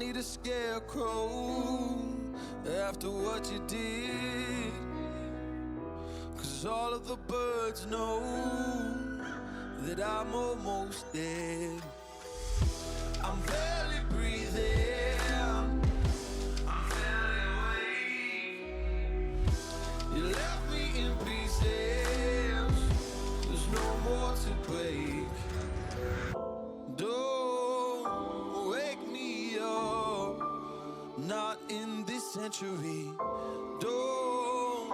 need a scarecrow after what you did, 'cause all of the birds know that I'm almost dead. I'm barely breathing, I'm barely awake. You left me in pieces, there's no more to break. Don't wake me up, not in this century. Don't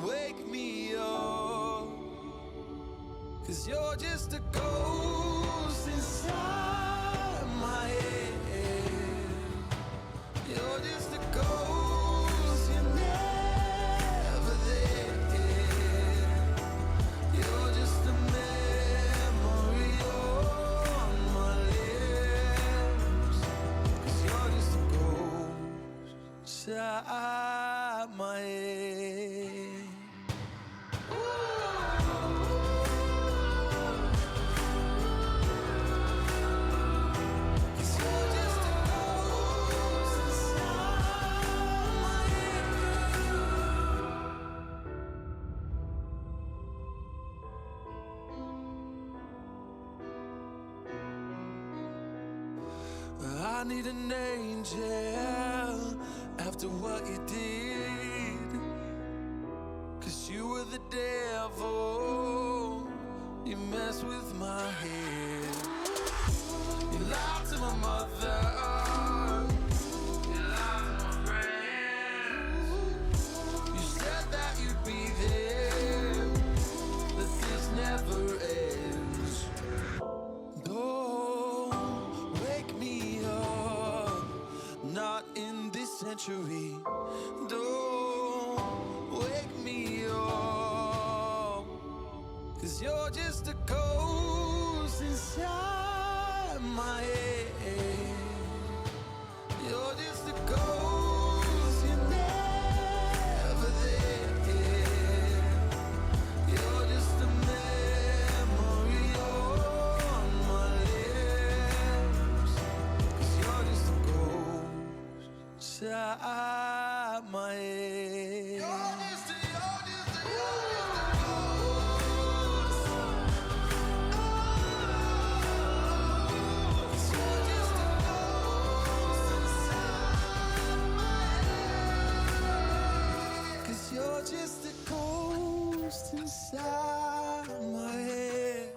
wake me up, 'cause you're just a ghost inside my head. You're just a ghost, you're never there. You're just a memory on my lips, 'cause you're just a ghost inside my head. I need an angel after what you did, 'cause you were the devil, you messed with my head. You lied to my mother, you lied to my friends. You said that you'd be there, that this never ends. Don't wake me up, not in this century. Don't wake me up, 'cause you're just a ghost inside my head. You're just a ghost, you're never there. You're just a memory on my lips, 'cause you're just a ghost inside my head. You're just a You're just a ghost inside my head.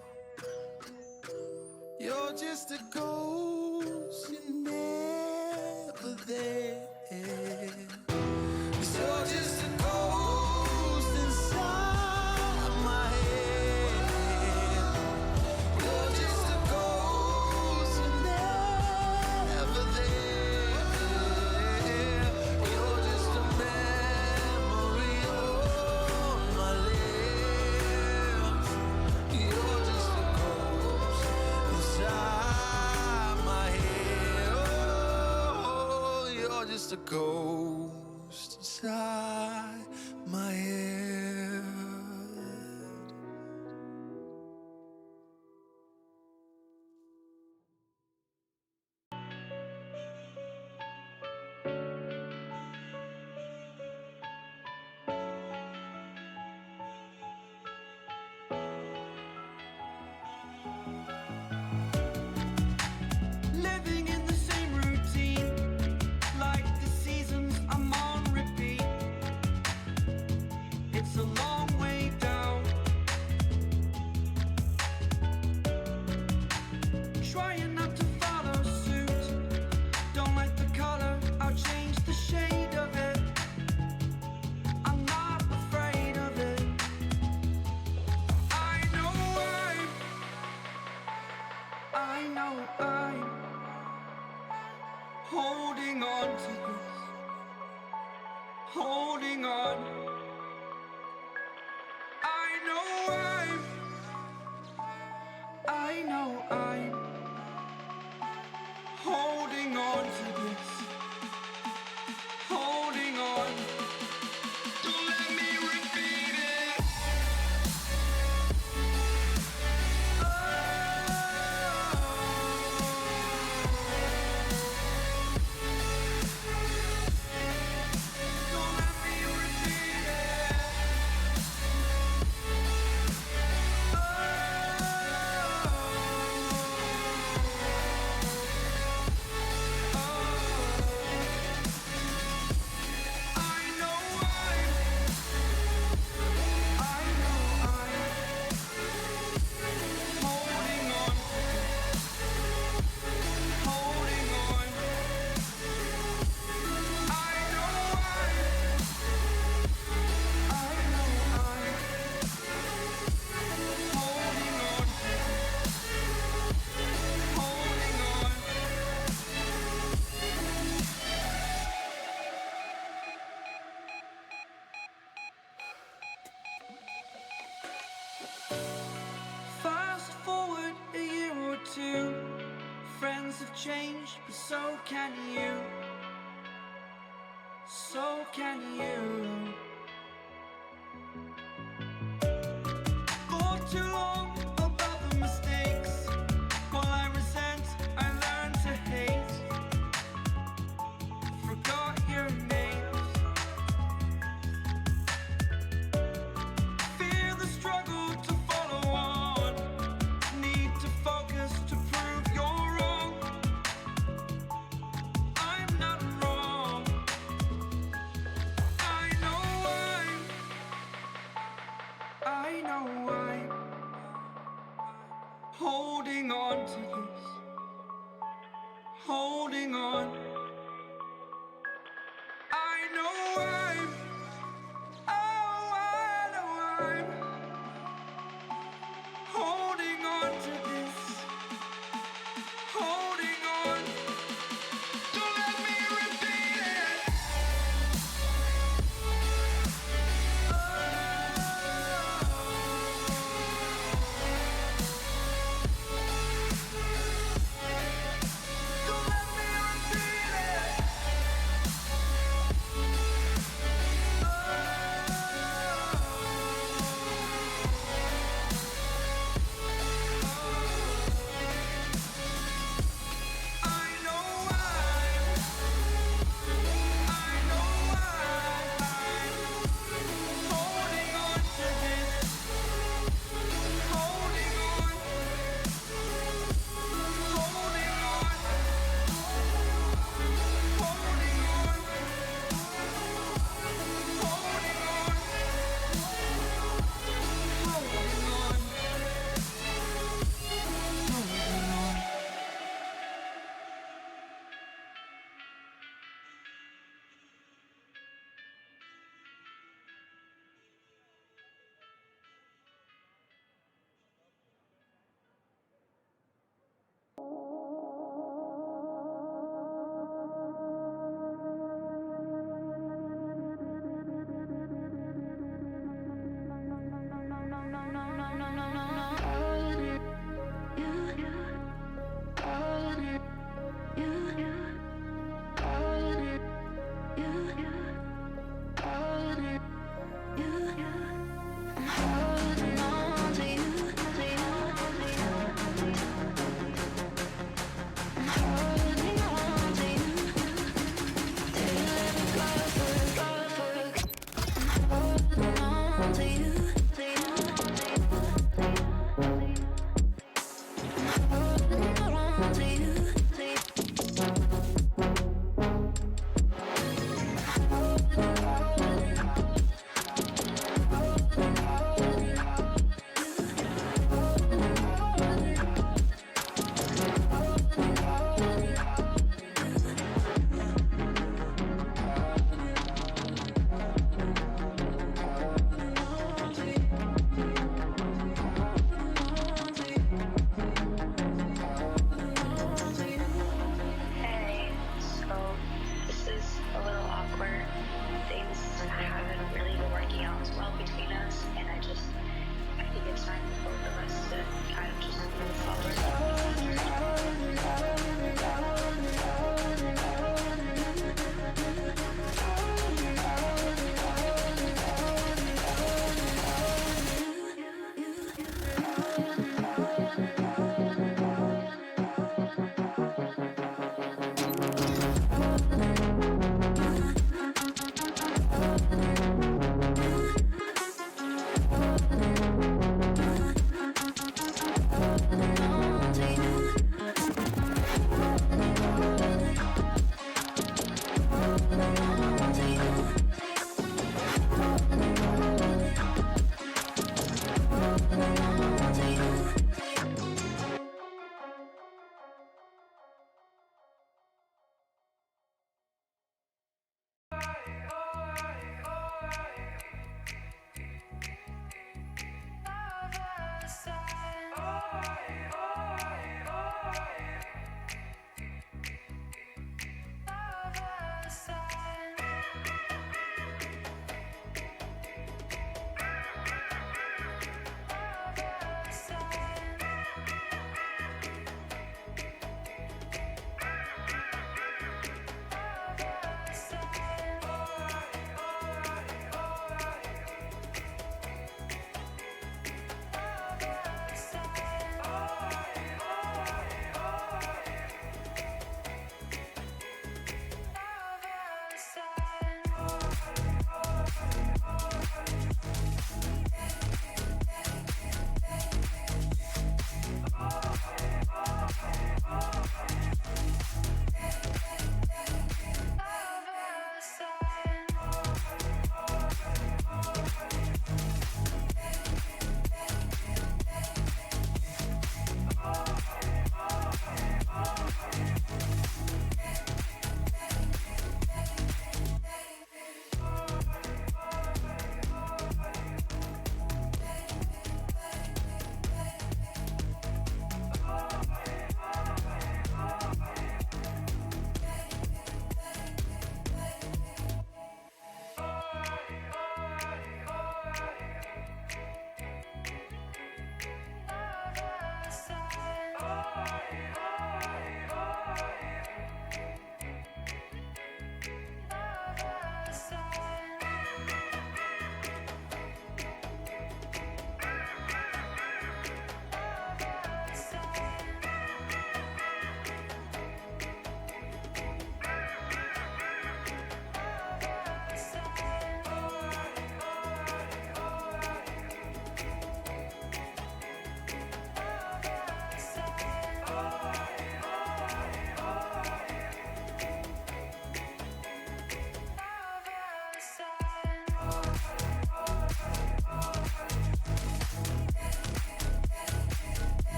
You're just a ghost, you're never there. 'Cause you're just a ghost inside my head. You're just a ghost, you're never there. You're just a memory on my lips. You're just a ghost inside my head. Oh, you're just a ghost inside my head. Living in the same routine, like the seasons I'm on repeat. It's a long way down. Trying not to follow suit. Don't like the color, I'll change the shade of it. I'm not afraid of it. I know I'm holding on to this, holding on. I know I'm holding on to this, holding on. Don't let me repeat it. Oh. change, but so can you. So can you. For too long about the mistakes, while I resent, I learned to hate. Forgot your names. Fear the struggle to follow on. Need to focus to prove you're wrong. I'm not wrong. I know I'm holding on to this. Holding on. I know I know I'm holding on to this. Holding on. Don't let me repeat it. Don't let me repeat it. I know I'm holding on to this. Holding on. Holding on. Holding on. Holding on. Holding on.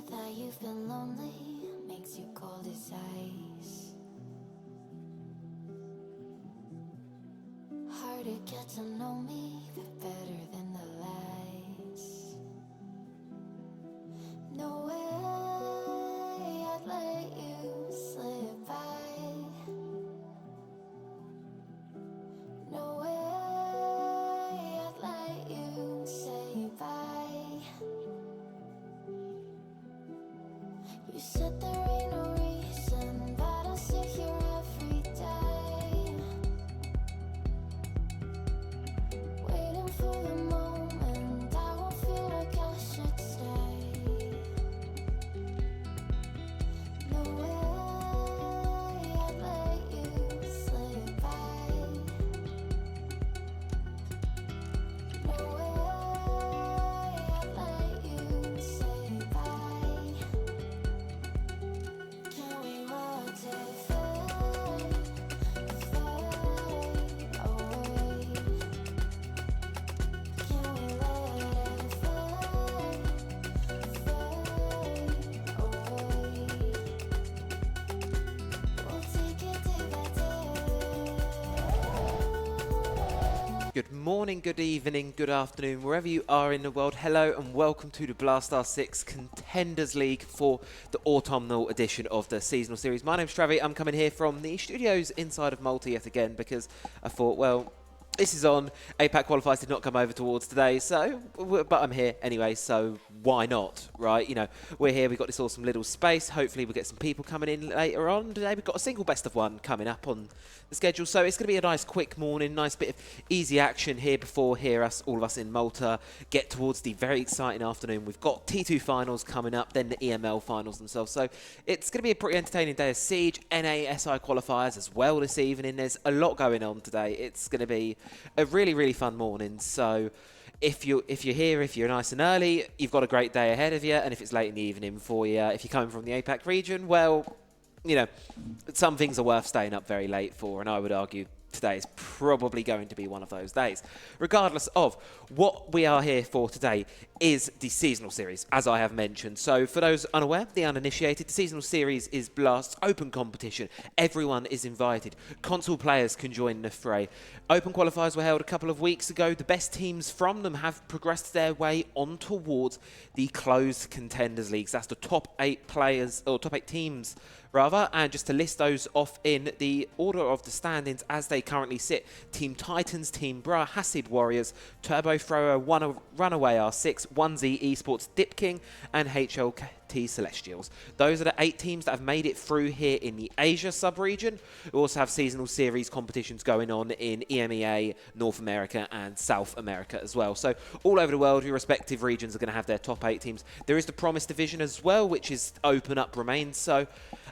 said that you've been lonely, makes you cold as ice. Hard to get to know me, but better than the lights. No way I'd let you slip by. No way I'd let you say bye. You said there ain't no reason, but I'll sit here every day, waiting for the moment I won't feel like I should stay. No way I'd let you slip by. No way I'd let you say bye. Can we watch it fade away? Can we let it fade away? We'll take it day by day. Good morning, good evening, good afternoon, wherever you are in the world. Hello and welcome to the Blastar 6 Contenders League for the autumnal edition of the seasonal series. My name's Travi. I'm coming here from the studios inside of Malta yet again because I thought, well, this is on. APAC qualifiers did not come over towards today, but I'm here anyway, so why not, right? You know, we're here, we've got this awesome little space. Hopefully we'll get some people coming in later on today. We've got a single best of one coming up on the schedule, so it's going to be a nice quick morning, nice bit of easy action here before all of us in Malta get towards the very exciting afternoon. We've got T2 finals coming up, then the EML finals themselves, so it's going to be a pretty entertaining day of Siege, NASI qualifiers as well this evening. There's a lot going on today. It's going to be a really, really fun morning, so if you're here, if you're nice and early, you've got a great day ahead of you, and if it's late in the evening for you, if you're coming from the APAC region, well, you know, some things are worth staying up very late for, and I would argue today is probably going to be one of those days. Regardless of what we are here for today is the seasonal series, as I have mentioned. So for those unaware, the uninitiated, the seasonal series is Blast's open competition. Everyone is invited. Console players can join the fray. Open qualifiers were held a couple of weeks ago. The best teams from them have progressed their way on towards the closed contenders leagues. That's the top 8 players, or top 8 teams rather, and just to list those off in the order of the standings as they currently sit: Team Titans, Team Bra, Hasid Warriors, Turbo Thrower, Runaway R6, 1Z Esports, Dip King, and HLT Celestials. Those are the 8 teams that have made it through here in the Asia sub-region. We also have seasonal series competitions going on in EMEA, North America, and South America as well. So all over the world, your respective regions are going to have their top 8 teams. There is the Promise Division as well, which is open up remains. So,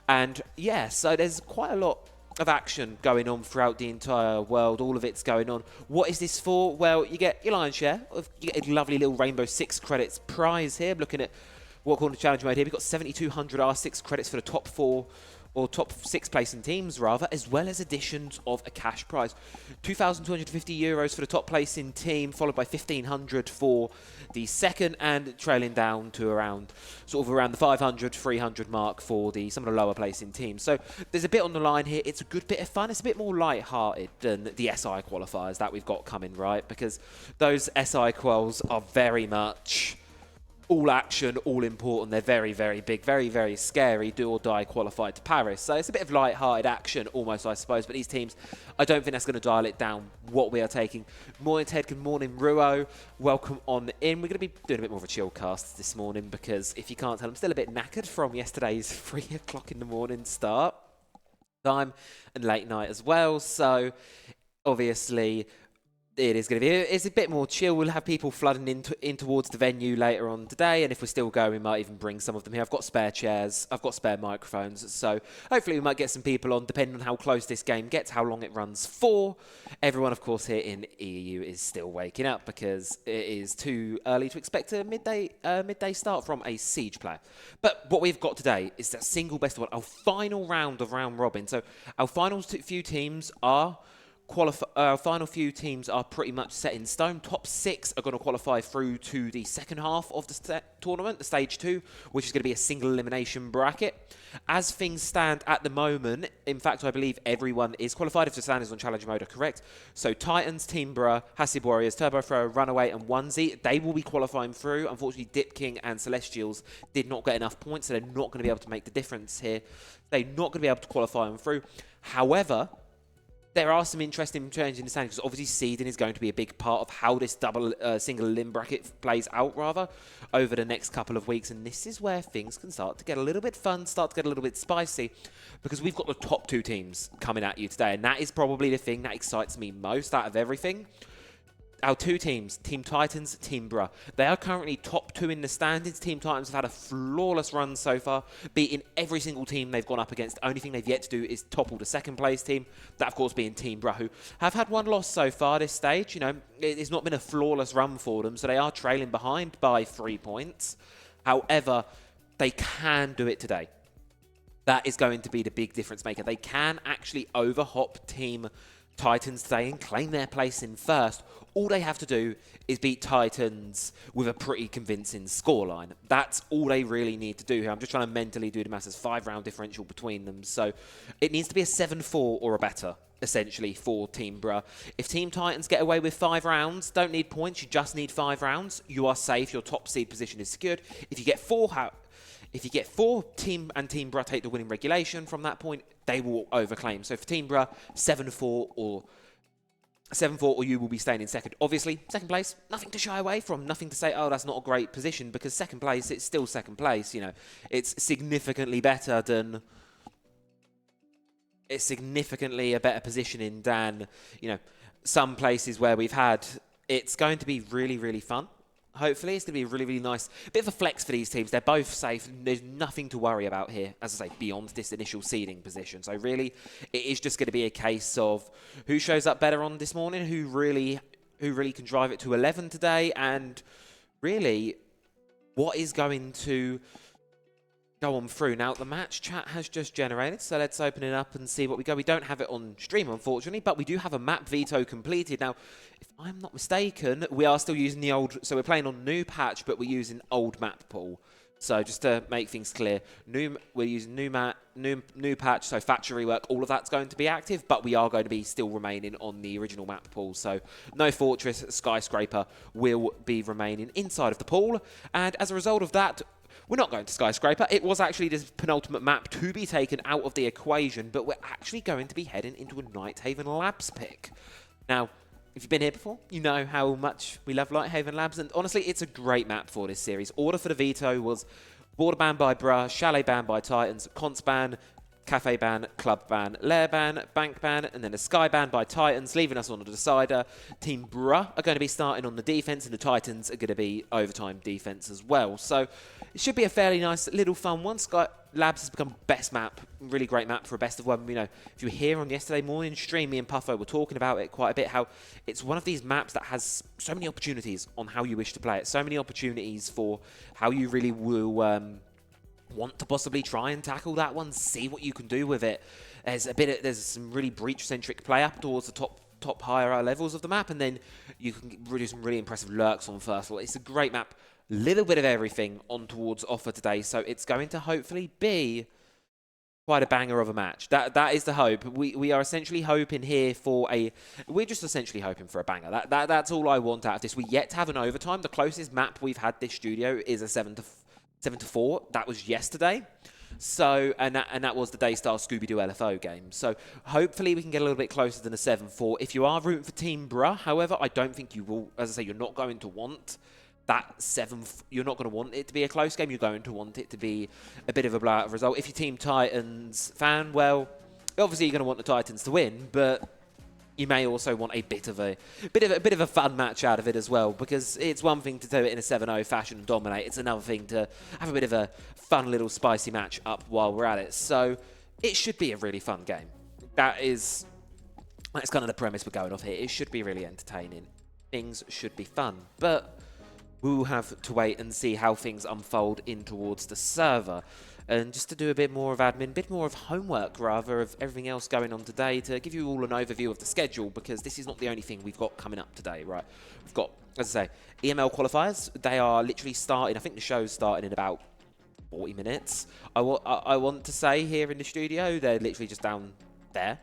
and yeah, so there's quite a lot of action going on throughout the entire world. All of it's going on. What is this for? Well, you get your lion's share. You get a lovely little Rainbow 6 credits prize here. I'm looking at what corner challenge mode here. We've got 7,200 R6 credits for the top 4 or top 6 placing teams rather, as well as additions of a cash prize. 2,250 euros for the top placing team, followed by 1,500 for the second, and trailing down to around the 500, 300 mark for some of the lower placing teams. So there's a bit on the line here. It's a good bit of fun. It's a bit more light-hearted than the SI qualifiers that we've got coming, right? Because those SI quals are very much all action, all important. They're very, very big, very, very scary, do or die qualified to Paris. So it's a bit of light-hearted action almost, I suppose. But these teams, I don't think that's going to dial it down what we are taking. Morning, Ted. Good morning, Ruo. Welcome on in. We're going to be doing a bit more of a chill cast this morning because if you can't tell, I'm still a bit knackered from yesterday's 3 o'clock in the morning start time and late night as well. So obviously it is going to be, it's a bit more chill. We'll have people flooding in towards the venue later on today, and if we're still going, we might even bring some of them here. I've got spare chairs, I've got spare microphones, so hopefully we might get some people on, depending on how close this game gets, how long it runs for. Everyone, of course, here in EU is still waking up because it is too early to expect a midday start from a Siege player. But what we've got today is that single best of one, our final round of round robin. So our final few teams are final few teams are pretty much set in stone. Top 6 are going to qualify through to the second half of the tournament, the stage 2, which is going to be a single elimination bracket. As things stand at the moment, in fact, I believe everyone is qualified if the standards on Challenge Mode are correct. So Titans, Teambra, Hasib Warriors, Turbo Throw, Runaway and Onesie, they will be qualifying through. Unfortunately, Dip King and Celestials did not get enough points, so they're not going to be able to make the difference here. They're not going to be able to qualify them through. However, there are some interesting changes in the standings, because obviously seeding is going to be a big part of how this single limb bracket plays out, over the next couple of weeks. And this is where things can start to get a little bit fun, start to get a little bit spicy, because we've got the top 2 teams coming at you today. And that is probably the thing that excites me most out of everything. Our 2 teams, Team Titans, Teambra. They are currently top 2 in the standings. Team Titans have had a flawless run so far, beating every single team they've gone up against. The only thing they've yet to do is topple the second place team. That, of course, being Teambra, who have had 1 loss so far this stage. You know, it's not been a flawless run for them, so they are trailing behind by 3 points. However, they can do it today. That is going to be the big difference maker. They can actually overhop Team Titans today and claim their place in first. All they have to do is beat Titans with a pretty convincing scoreline. That's all they really need to do here. I'm just trying to mentally do the maths. There's 5-round differential between them. So it needs to be a 7-4 or a better, essentially, for Teambra. If Team Titans get away with 5 rounds, don't need points, you just need 5 rounds, you are safe, your top seed position is secured. If you get 4, Team and Teambra take the winning regulation from that point, they will overclaim. So for Teambra, 7-4 or you will be staying in second. Obviously, second place, nothing to shy away from, nothing to say, oh, that's not a great position, because second place, it's still second place, you know. It's significantly better than... It's significantly a better positioning than, you know, some places where we've had. It's going to be really, really fun. Hopefully, it's going to be a really, really nice bit of a flex for these teams. They're both safe. There's nothing to worry about here, as I say, beyond this initial seeding position. So really, it is just going to be a case of who shows up better on this morning, who really can drive it to 11 today, and really, what is going to go on through. Now, the match chat has just generated, so let's open it up and see what we go. We don't have it on stream, unfortunately, but we do have a map veto completed. Now, if I'm not mistaken, we are still using the old... So we're playing on new patch, but we're using old map pool. So just to make things clear, we're using new patch, so factory work, all of that's going to be active, but we are going to be still remaining on the original map pool. So no fortress, skyscraper will be remaining inside of the pool. And as a result of that, we're not going to Skyscraper. It was actually this penultimate map to be taken out of the equation, but we're actually going to be heading into a Nighthaven Labs pick. Now, if you've been here before, you know how much we love Nighthaven Labs, and honestly, it's a great map for this series. Order for the veto was Border ban by Bruh, Chalet ban by Titans, Const ban, Cafe ban, Club ban, Lair ban, Bank ban, and then a Sky ban by Titans, leaving us on the decider. Team Bruh are going to be starting on the defense, and the Titans are going to be overtime defense as well. So it should be a fairly nice little fun one. Sky Labs has become best map, really great map for a best of one. You know, if you were here on yesterday morning stream, me and Puffo were talking about it quite a bit, how it's one of these maps that has so many opportunities on how you wish to play it, so many opportunities for how you really will want to possibly try and tackle that one, see what you can do with it. There's some really breach-centric play up towards the top higher levels of the map, and then you can do some really impressive lurks on first. Well, it's a great map. Little bit of everything on towards offer today, so it's going to hopefully be quite a banger of a match. That is the hope. We are essentially hoping here for a... We're just essentially hoping for a banger. That's all I want out of this. We're yet to have an overtime. The closest map we've had this studio is a 7-4. That was yesterday. So, and that was the Daystar Scooby-Doo LFO game. So hopefully we can get a little bit closer than a 7-4. If you are rooting for Team Bruh, however, I don't think you will. As I say, you're not going to want that 7. You're not going to want it to be a close game. You're going to want it to be a bit of a blowout result. If you're Team Titans fan, well, obviously you're going to want the Titans to win, but you may also want a bit of a fun match out of it as well, because it's one thing to do it in a 7-0 fashion and dominate. It's another thing to have a bit of a fun little spicy match up while we're at it. So it should be a really fun game. That's kind of the premise we're going off here. It should be really entertaining. Things should be fun, but we'll have to wait and see how things unfold in towards the server. and just to do a bit more of admin, a bit more of homework rather of everything else going on today, to give you all an overview of the schedule, because this is not the only thing we've got coming up today, right? We've got, as I say, EML qualifiers. They are literally starting. I think the show's starting in about 40 minutes. I want to say here in the studio, they're literally just down there.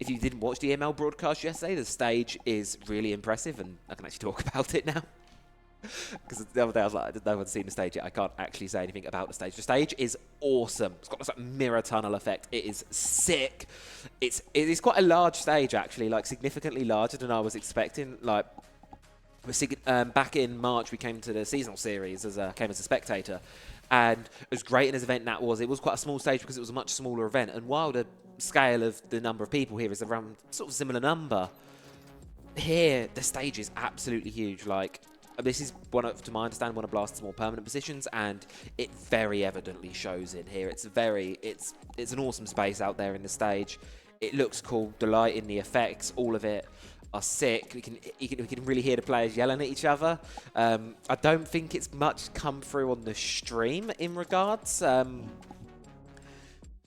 If you didn't watch the EML broadcast yesterday, the stage is really impressive, and I can actually talk about it now. Because the other day I was like, no one's seen the stage yet. I can't actually say anything about the stage. The stage is awesome. It's got this like mirror tunnel effect. It is sick. It is quite a large stage actually, like significantly larger than I was expecting. Like back in March, we came to the seasonal series came as a spectator, and as great an event that was, it was quite a small stage because it was a much smaller event. And while the scale of the number of people here is around sort of a similar number, here the stage is absolutely huge. Like, this is to my understanding, one of Blast's more permanent positions, and it very evidently shows in here. It's an awesome space out there in the stage. It looks cool. The lighting, the effects, all of it are sick. We can really hear the players yelling at each other. I don't think it's much come through on the stream in regards.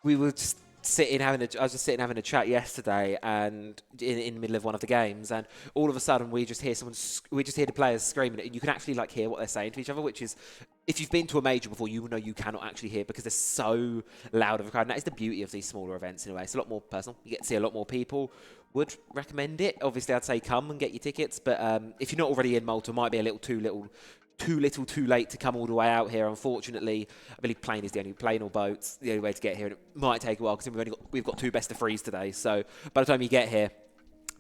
We were just I was just sitting having a chat yesterday, and in the middle of one of the games, and all of a sudden we just hear the players screaming, and you can actually like hear what they're saying to each other, which is, if you've been to a major before, you will know you cannot actually hear because they're so loud of a crowd. And that is the beauty of these smaller events in a way. It's a lot more personal. You get to see a lot more people. Would recommend it. Obviously, I'd say come and get your tickets, but if you're not already in Malta, it might be a little too late to come all the way out here. Unfortunately, I believe plane or boats, the only way to get here. And it might take a while because we've got 2 best of 3s today. So by the time you get here,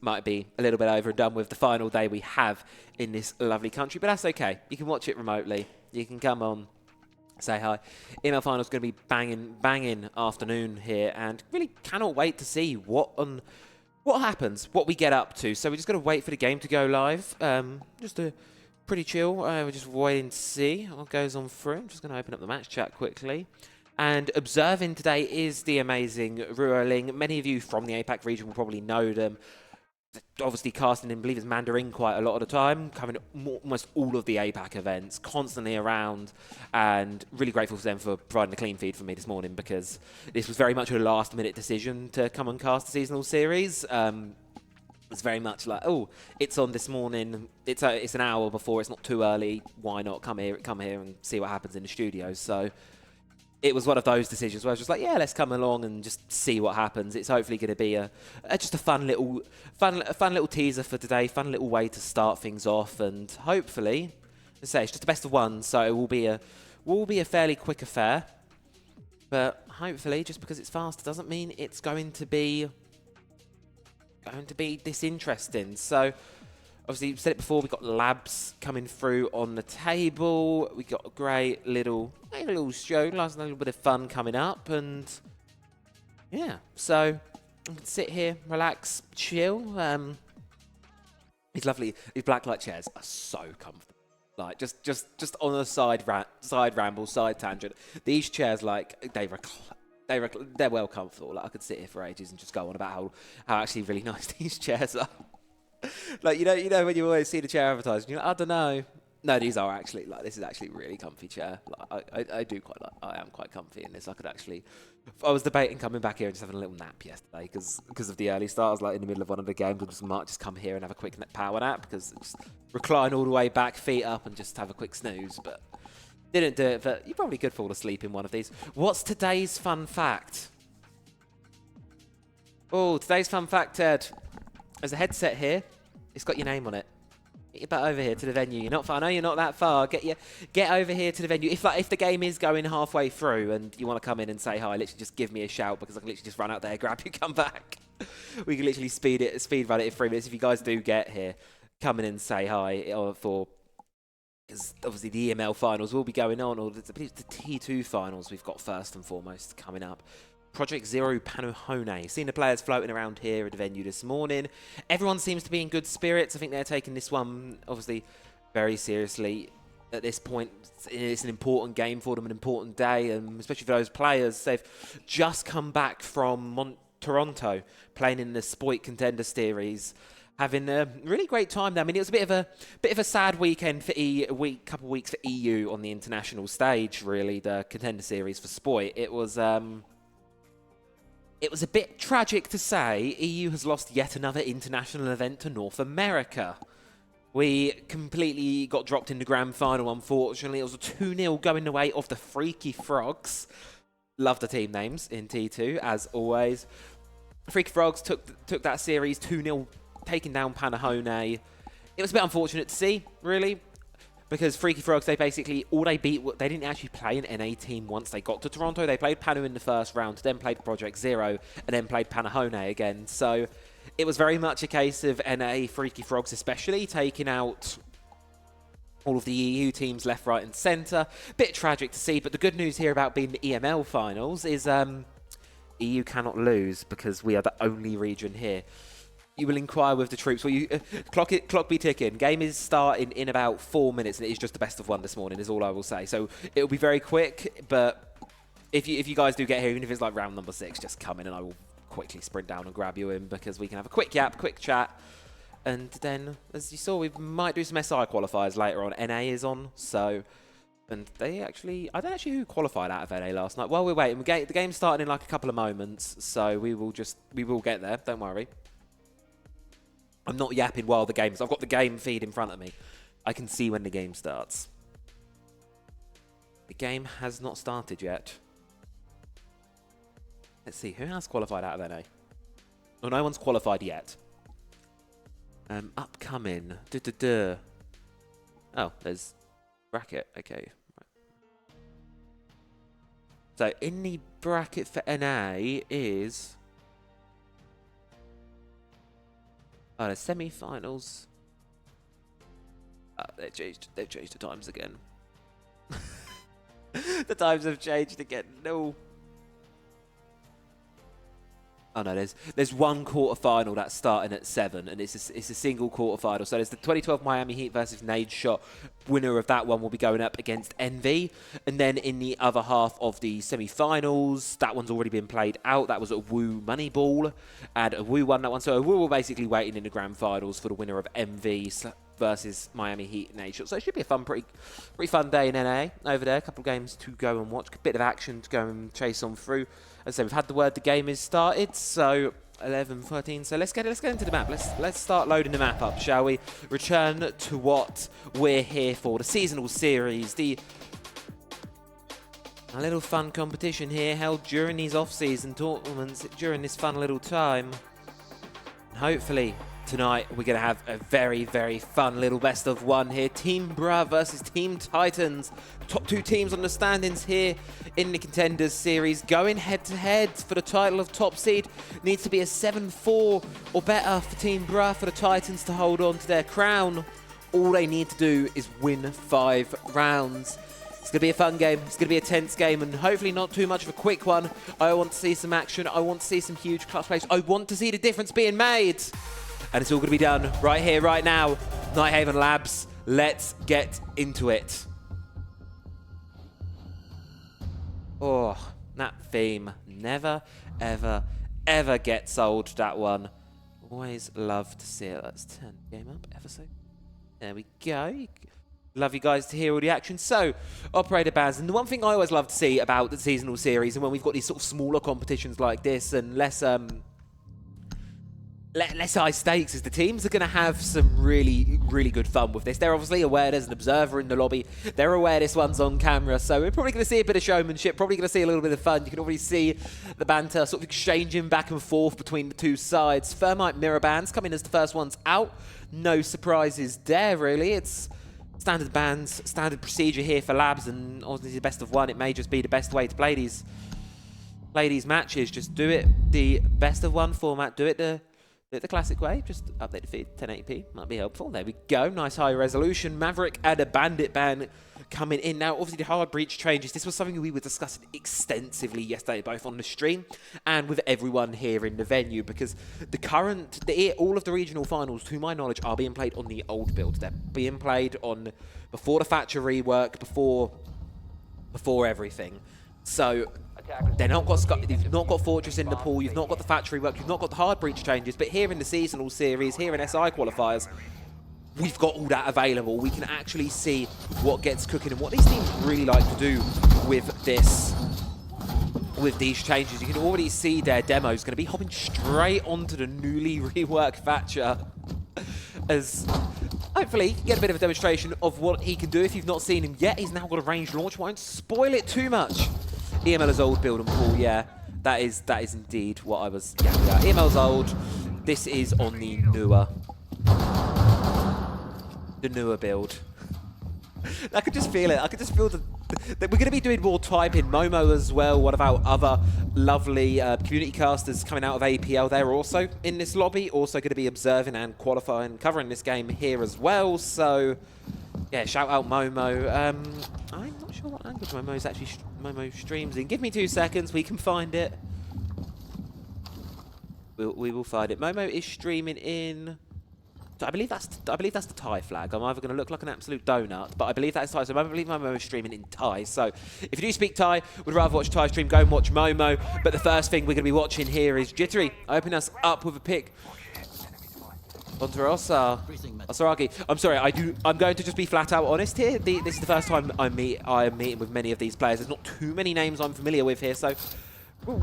might be a little bit over and done with the final day we have in this lovely country. But that's okay. You can watch it remotely. You can come on, say hi. EML Finals going to be banging afternoon here, and really cannot wait to see what happens, what we get up to. So we're just going to wait for the game to go live. Just a pretty chill. We're just waiting to see what goes on through. I'm just going to open up the match chat quickly. And observing today is the amazing Ruoling. Many of you from the APAC region will probably know them. Obviously casting in, I believe it's Mandarin quite a lot of the time, covering almost all of the APAC events, constantly around, and really grateful for them for providing a clean feed for me this morning, because this was very much a last-minute decision to come and cast the seasonal series. It's very much like, oh, it's on this morning, it's an hour before, it's not too early, why not come here and see what happens in the studio. So it was one of those decisions where I was just like, yeah, let's come along and just see what happens. It's hopefully going to be just a fun little teaser for today, fun little way to start things off, and hopefully, as I say, it's just the best of one, so it will be a fairly quick affair. But hopefully, just because it's fast doesn't mean it's going to be this interesting. So obviously, you've said it before, we've got labs coming through on the table. We've got a great little show, nice little bit of fun coming up. And yeah, so I can sit here, relax, chill. These blacklight chairs are so comfortable. Like, just on a side ramble, side tangent. These chairs, like, they're well comfortable. Like, I could sit here for ages and just go on about how actually really nice these chairs are. Like, you know when you always see the chair advertised, and you're like, I don't know. No, these are actually, like, this is actually a really comfy chair. Like, I am quite comfy in this. I was debating coming back here and just having a little nap yesterday because of the early start. I was like in the middle of one of the games, I might just come here and have a quick power nap, because just recline all the way back, feet up, and just have a quick snooze. But didn't do it. But you probably could fall asleep in one of these. What's today's fun fact? Oh, today's fun fact, Ted. There's a headset here. It's got your name on it. Get your butt over here to the venue. You're not far. I know you're not that far. Get over here to the venue. If the game is going halfway through and you want to come in and say hi, literally just give me a shout, because I can literally just run out there, grab you, come back. We can literally speed run it in 3 minutes. If you guys do get here, come in and say hi because obviously the EML finals will be going on, or the T2 finals we've got first and foremost coming up. Project Zero Panohone. Seen the players floating around here at the venue this morning. Everyone seems to be in good spirits. I think they're taking this one, obviously, very seriously at this point. It's an important game for them, an important day, and especially for those players. They've just come back from Toronto, playing in the Spoit Contender Series. having a really great time there. I mean, it was a bit of a sad weekend for couple of weeks for EU on the international stage. Really, the Contender Series for Spoit. It was a bit tragic to say. EU has lost yet another international event to North America. We completely got dropped in the grand final, unfortunately. It was a 2-0 going the way of the Freaky Frogs. Love the team names in T2, as always. Freaky Frogs took that series 2-0, taking down Panahone. It was a bit unfortunate to see, really, because Freaky Frogs, they basically, all they beat, they didn't actually play an NA team once they got to Toronto. They played Panu in the first round, then played Project Zero, and then played Panahone again. So it was very much a case of NA Freaky Frogs especially taking out all of the EU teams left, right and centre. Bit tragic to see, but the good news here about being the EML finals is EU cannot lose because we are the only region here. You will inquire with the troops. Well, clock be ticking. Game is starting in about 4 minutes, and it is just the best of one this morning, is all I will say. So it will be very quick, but if you guys do get here, even if it's like round number 6, just come in and I will quickly sprint down and grab you in, because we can have a quick yap, quick chat, and then, as you saw, we might do some SI qualifiers later on. NA is on, so, and they actually, I don't actually who qualified out of NA last night. While we're waiting, the game's starting in like a couple of moments, so we will get there, don't worry. I'm not yapping while the game's, I've got the game feed in front of me. I can see when the game starts. The game has not started yet. Let's see, who has qualified out of NA? Oh, no one's qualified yet. Upcoming. Oh, there's bracket. Okay. So in the bracket for NA is... Oh, the semi-finals. They've changed the times again. The times have changed again. No. Oh no, there's one quarterfinal that's starting at 7, and it's a single quarterfinal. So there's the 2012 Miami Heat versus Nadeshot. Winner of that one will be going up against Envy. And then in the other half of the semi-finals, that one's already been played out. That was a Woo Moneyball, and a Woo won that one. So Woo were basically waiting in the grand finals for the winner of Envy versus Miami Heat and Nadeshot. So it should be a pretty fun day in NA over there. A couple of games to go and watch. A bit of action to go and chase on through. As I say, we've had the word the game is started, so 11, 13. So let's get into the map. Let's start loading the map up, shall we? Return to what we're here for, the seasonal series, a little fun competition here held during these off-season tournaments during this fun little time. And hopefully tonight we're going to have a very, very fun little best of one here. Team Bra versus Team Titans. Top 2 teams on the standings here in the Contenders Series. Going head-to-head for the title of top seed. Needs to be a 7-4 or better for Team Bra for the Titans to hold on to their crown. All they need to do is win 5 rounds. It's going to be a fun game. It's going to be a tense game, and hopefully not too much of a quick one. I want to see some action. I want to see some huge clutch plays. I want to see the difference being made. And it's all going to be done right here, right now. Nighthaven Labs, let's get into it. Oh, that theme. Never, ever, ever gets old, that one. Always love to see it. Let's turn the game up ever so. There we go. Love you guys to hear all the action. So, operator bands. And the one thing I always love to see about the seasonal series, and when we've got these sort of smaller competitions like this and less high stakes, is the teams are going to have some really, really good fun with this. They're obviously aware there's an observer in the lobby. They're aware this one's on camera. So we're probably going to see a bit of showmanship, probably going to see a little bit of fun. You can already see the banter sort of exchanging back and forth between the two sides. Thermite Mirror Bands coming as the first ones out. No surprises there, really. It's standard bands, standard procedure here for Labs, and obviously the best of one. It may just be the best way to play these matches. Just do it the best of one format. Do it the classic way. Just update the feed, 1080p, might be helpful. There we go, nice high resolution. Maverick and a Bandit ban coming in now. Obviously the hard breach changes. This was something we were discussing extensively yesterday, both on the stream and with everyone here in the venue, because all of the regional finals, to my knowledge, are being played on the old build. They're being played on before the Thatcher rework, before everything. So They're not got you've not got Fortress in the pool, you've not got the factory work, you've not got the hard breach changes, but here in the seasonal series, here in SI qualifiers, we've got all that available. We can actually see what gets cooking and what these teams really like to do with this. With these changes, you can already see their demos going to be hopping straight onto the newly reworked Thatcher, as hopefully you get a bit of a demonstration of what he can do. If you've not seen him yet, he's now got a ranged launch. Won't spoil it too much. EML's old build and pool, yeah, that is indeed what I was. Yeah, EML's old. This is on the newer build. I could just feel it. I could just feel that we're going to be doing more typing. Momo as well, one of our other lovely community casters coming out of APL. They're also in this lobby, also going to be observing and qualifying, covering this game here as well. So, yeah, shout out Momo. I'm not sure what language Momo streams in. Give me 2 seconds. We can find it. We will find it. Momo is streaming in. I believe that's the Thai flag. I'm either going to look like an absolute donut, but I believe that is Thai. So I believe Momo is streaming in Thai. So if you do speak Thai, would rather watch Thai stream, go and watch Momo. But the first thing we're going to be watching here is Jittery opening us up with a pick onto Asaragi. I'm sorry. I'm going to just be flat out honest here. This is the first time I am meeting with many of these players. There's not too many names I'm familiar with here, so we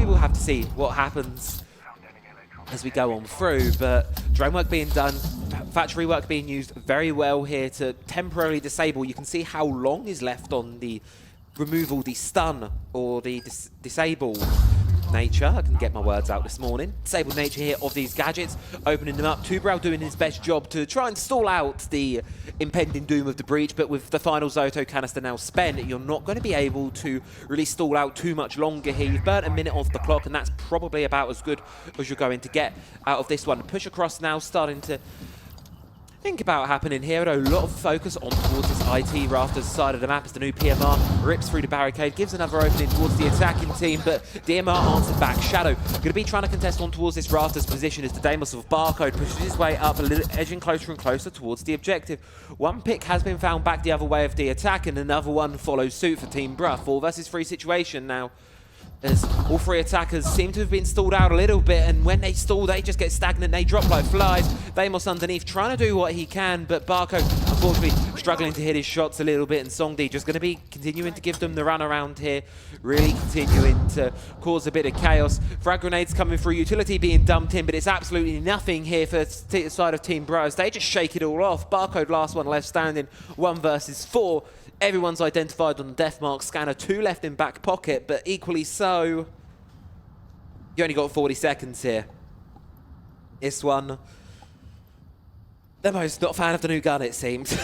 will have to see what happens as we go on through, but drone work being done, factory work being used very well here to temporarily disable. You can see how long is left on the removal, the stun, or the disable nature. I can get my words out this morning. Disabled nature here of these gadgets, opening them up. Tubrel doing his best job to try and stall out the impending doom of the breach, but with the final Zoto canister now spent, you're not going to be able to really stall out too much longer here. You've burnt a minute off the clock, and that's probably about as good as you're going to get out of this one. Push across now, starting to think about happening here. A lot of focus on towards this IT rafters side of the map as the new PMR rips through the barricade, gives another opening towards the attacking team, but DMR answered back. Shadow going to be trying to contest on towards this rafters position as the Deimos of Barcode pushes his way up a little, edging closer and closer towards the objective. One pick has been found back the other way of the attack, and another one follows suit for Team Bruh. 4 versus 3 situation now, as all 3 attackers seem to have been stalled out a little bit, and when they stall, they just get stagnant, they drop like flies. Deimos underneath, trying to do what he can, but Barcode, unfortunately, struggling to hit his shots a little bit, and Songdi just going to be continuing to give them the run around here, really continuing to cause a bit of chaos. Frag grenades coming through, utility being dumped in, but it's absolutely nothing here for the side of Team Bros. They just shake it all off. Barcode, last one left standing, 1 versus 4. Everyone's identified on the death mark scanner, 2 left in back pocket, but equally so, you only got 40 seconds here. This one, the most not fan of the new gun, it seems.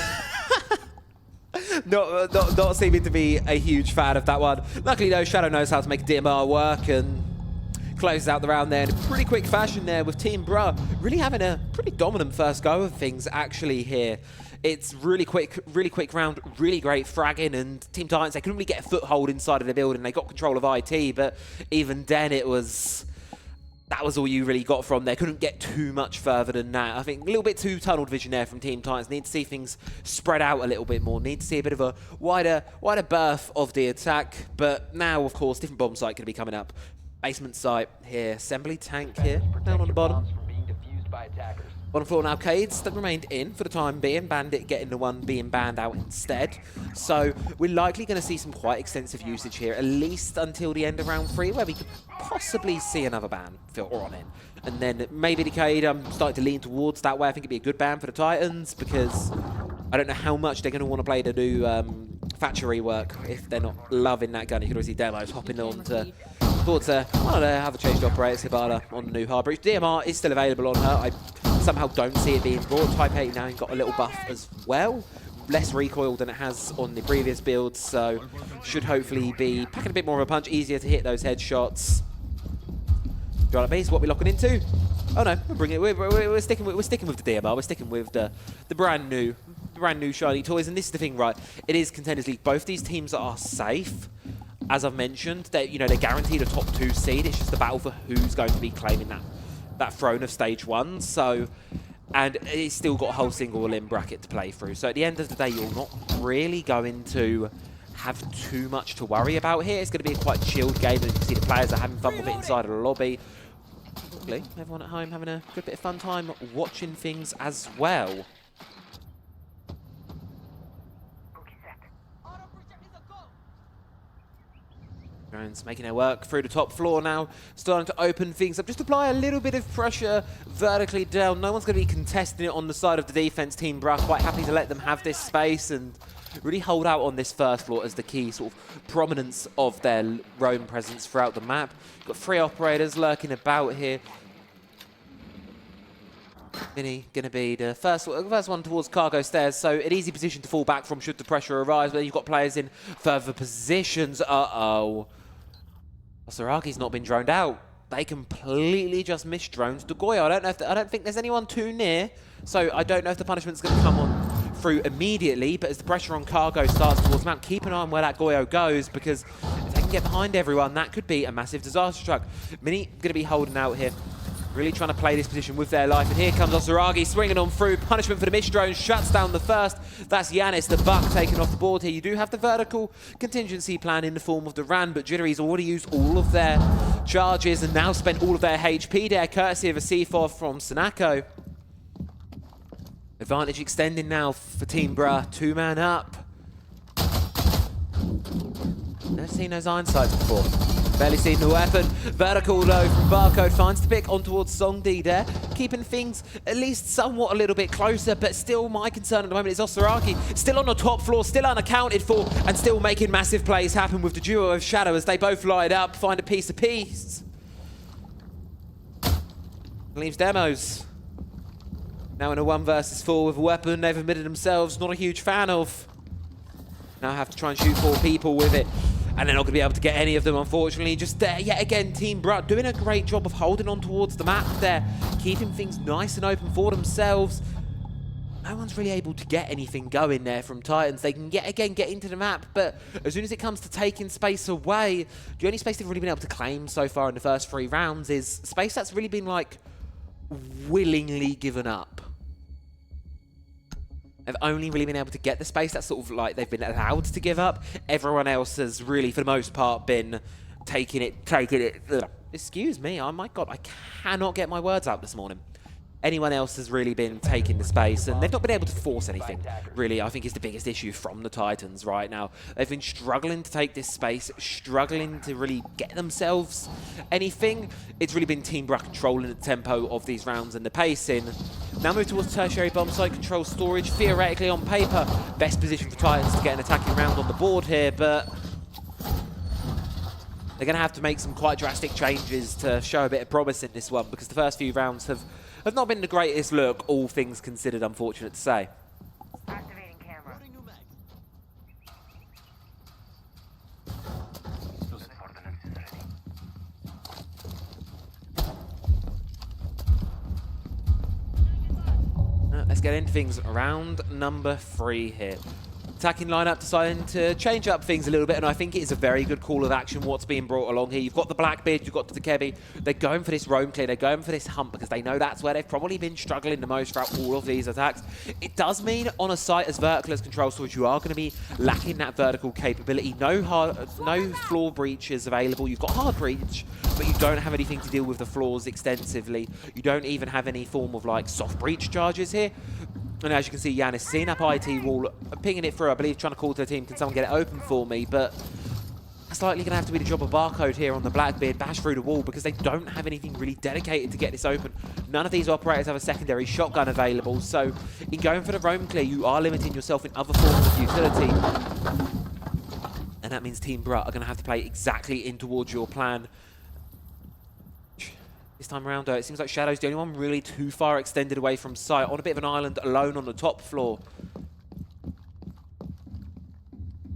not seeming to be a huge fan of that one. Luckily though, Shadow knows how to make a DMR work and closes out the round there in a pretty quick fashion there, with Team Bruh really having a pretty dominant first go of things actually here. It's really quick round, really great fragging, and Team Titans, they couldn't really get a foothold inside of the building. They got control of IT, but even then that was all you really got from there. Couldn't get too much further than that. I think a little bit too tunnel vision there from Team Titans. Need to see things spread out a little bit more. Need to see a bit of a wider berth of the attack. But now, of course, different bomb site going to be coming up. Basement site here. Assembly tank here, down on the bottom. Bottom floor and arcades that remained in for the time being. Bandit getting the one being banned out instead. So we're likely going to see some quite extensive usage here, at least until the end of round 3, where we could possibly see another ban filter on in. And then maybe Decade, I'm starting to lean towards that way. I think it'd be a good ban for the Titans, because I don't know how much they're going to want to play the new factory work if they're not loving that gun. You can always see Demos hopping on to towards one of the other changed operators, Hibana, on the new hard breach. DMR is still available on her. I somehow don't see it being brought. Type 89 got a little buff as well. Less recoil than it has on the previous builds, so should hopefully be packing a bit more of a punch, easier to hit those headshots. Drive base, what we're locking into? Oh no, we're sticking with the DMR. We're sticking with the brand new shiny toys, and this is the thing, right? It is Contenders League. Both these teams are safe. As I've mentioned, they're guaranteed a top 2 seed. It's just the battle for who's going to be claiming that throne of stage 1. So, and it's still got a whole single limb bracket to play through. So at the end of the day, you're not really going to have too much to worry about here. It's going to be a quite chilled game, and you can see the players are having fun with it inside of the lobby. Hopefully, everyone at home having a good bit of fun time watching things as well. Drones making their work through the top floor now, starting to open things up. Just apply a little bit of pressure vertically down. No one's going to be contesting it on the side of the defense. Team Bruh quite happy to let them have this space and really hold out on this first floor as the key sort of prominence of their roam presence throughout the map. Got 3 operators lurking about here. Mini going to be the first one towards cargo stairs, so an easy position to fall back from should the pressure arise, but you've got players in further positions. Uh-oh. Osaragi's not been droned out. They completely just missed drones. Dogoyo, I don't think there's anyone too near, so I don't know if the punishment's going to come on through immediately, but as the pressure on cargo starts towards Mount, keep an eye on where that Goyo goes, because if they can get behind everyone, that could be a massive disaster truck. Mini going to be holding out here, really trying to play this position with their life. And here comes Osaragi swinging on through. Punishment for the missed drone. Shuts down the first. That's Yanis, the buck, taken off the board here. You do have the vertical contingency plan in the form of the Ran, but Jittery's already used all of their charges and now spent all of their HP there, courtesy of a C4 from Sanako. Advantage extending now for Team Bruh. 2-man up. Never seen those iron sights before. Barely seen the weapon. Vertical though from Barcode finds the pick on towards Songdi there. Keeping things at least somewhat a little bit closer, but still my concern at the moment is Osaragi still on the top floor, still unaccounted for, and still making massive plays happen with the duo of Shadow as they both light up, find a piece apiece. Leaves Demos now in a 1 versus 4 with a weapon they've admitted themselves not a huge fan of. Now have to try and shoot 4 people with it. And they're not going to be able to get any of them, unfortunately. Just there, yet again, Team Bruh doing a great job of holding on towards the map there, keeping things nice and open for themselves. No one's really able to get anything going there from Titans. They can get into the map, but as soon as it comes to taking space away, the only space they've really been able to claim so far in the first 3 rounds is space that's really been, like, willingly given up. They've only really been able to get the space that's sort of like they've been allowed to give up. Everyone else has really, for the most part, been taking it. Ugh. Excuse me, oh my God, I cannot get my words out this morning. Anyone else has really been taking the space, and they've not been able to force anything, really, I think is the biggest issue from the Titans right now. They've been struggling to take this space, struggling to really get themselves anything. It's really been Team Bruh controlling the tempo of these rounds and the pacing. Now move towards tertiary bomb site control storage. Theoretically, on paper, best position for Titans to get an attacking round on the board here, but they're going to have to make some quite drastic changes to show a bit of promise in this one, because the first few rounds have not been the greatest look, all things considered, unfortunate to say. Activating camera. Let's get into things. Round number 3 here. Attacking lineup deciding to change up things a little bit, and I think it is a very good call of action what's being brought along here. You've got the Blackbeard, you've got the Kebi. They're going for this roam clear, they're going for this hump, because they know that's where they've probably been struggling the most throughout all of these attacks. It does mean on a site as vertical as control storage, you are going to be lacking that vertical capability. No floor breaches available. You've got hard breach, but you don't have anything to deal with the floors extensively. You don't even have any form of like soft breach charges here. And as you can see, Yanis seeing up IT wall, pinging it through, I believe, trying to call to the team, can someone get it open for me? But that's likely going to have to be the job of Barcode here on the Blackbeard, bash through the wall, because they don't have anything really dedicated to get this open. None of these operators have a secondary shotgun available, so in going for the roam clear, you are limiting yourself in other forms of utility. And that means Team Bruh are going to have to play exactly in towards your plan. This time around, though, it seems like Shadow's the only one really too far extended away from sight, on a bit of an island alone on the top floor.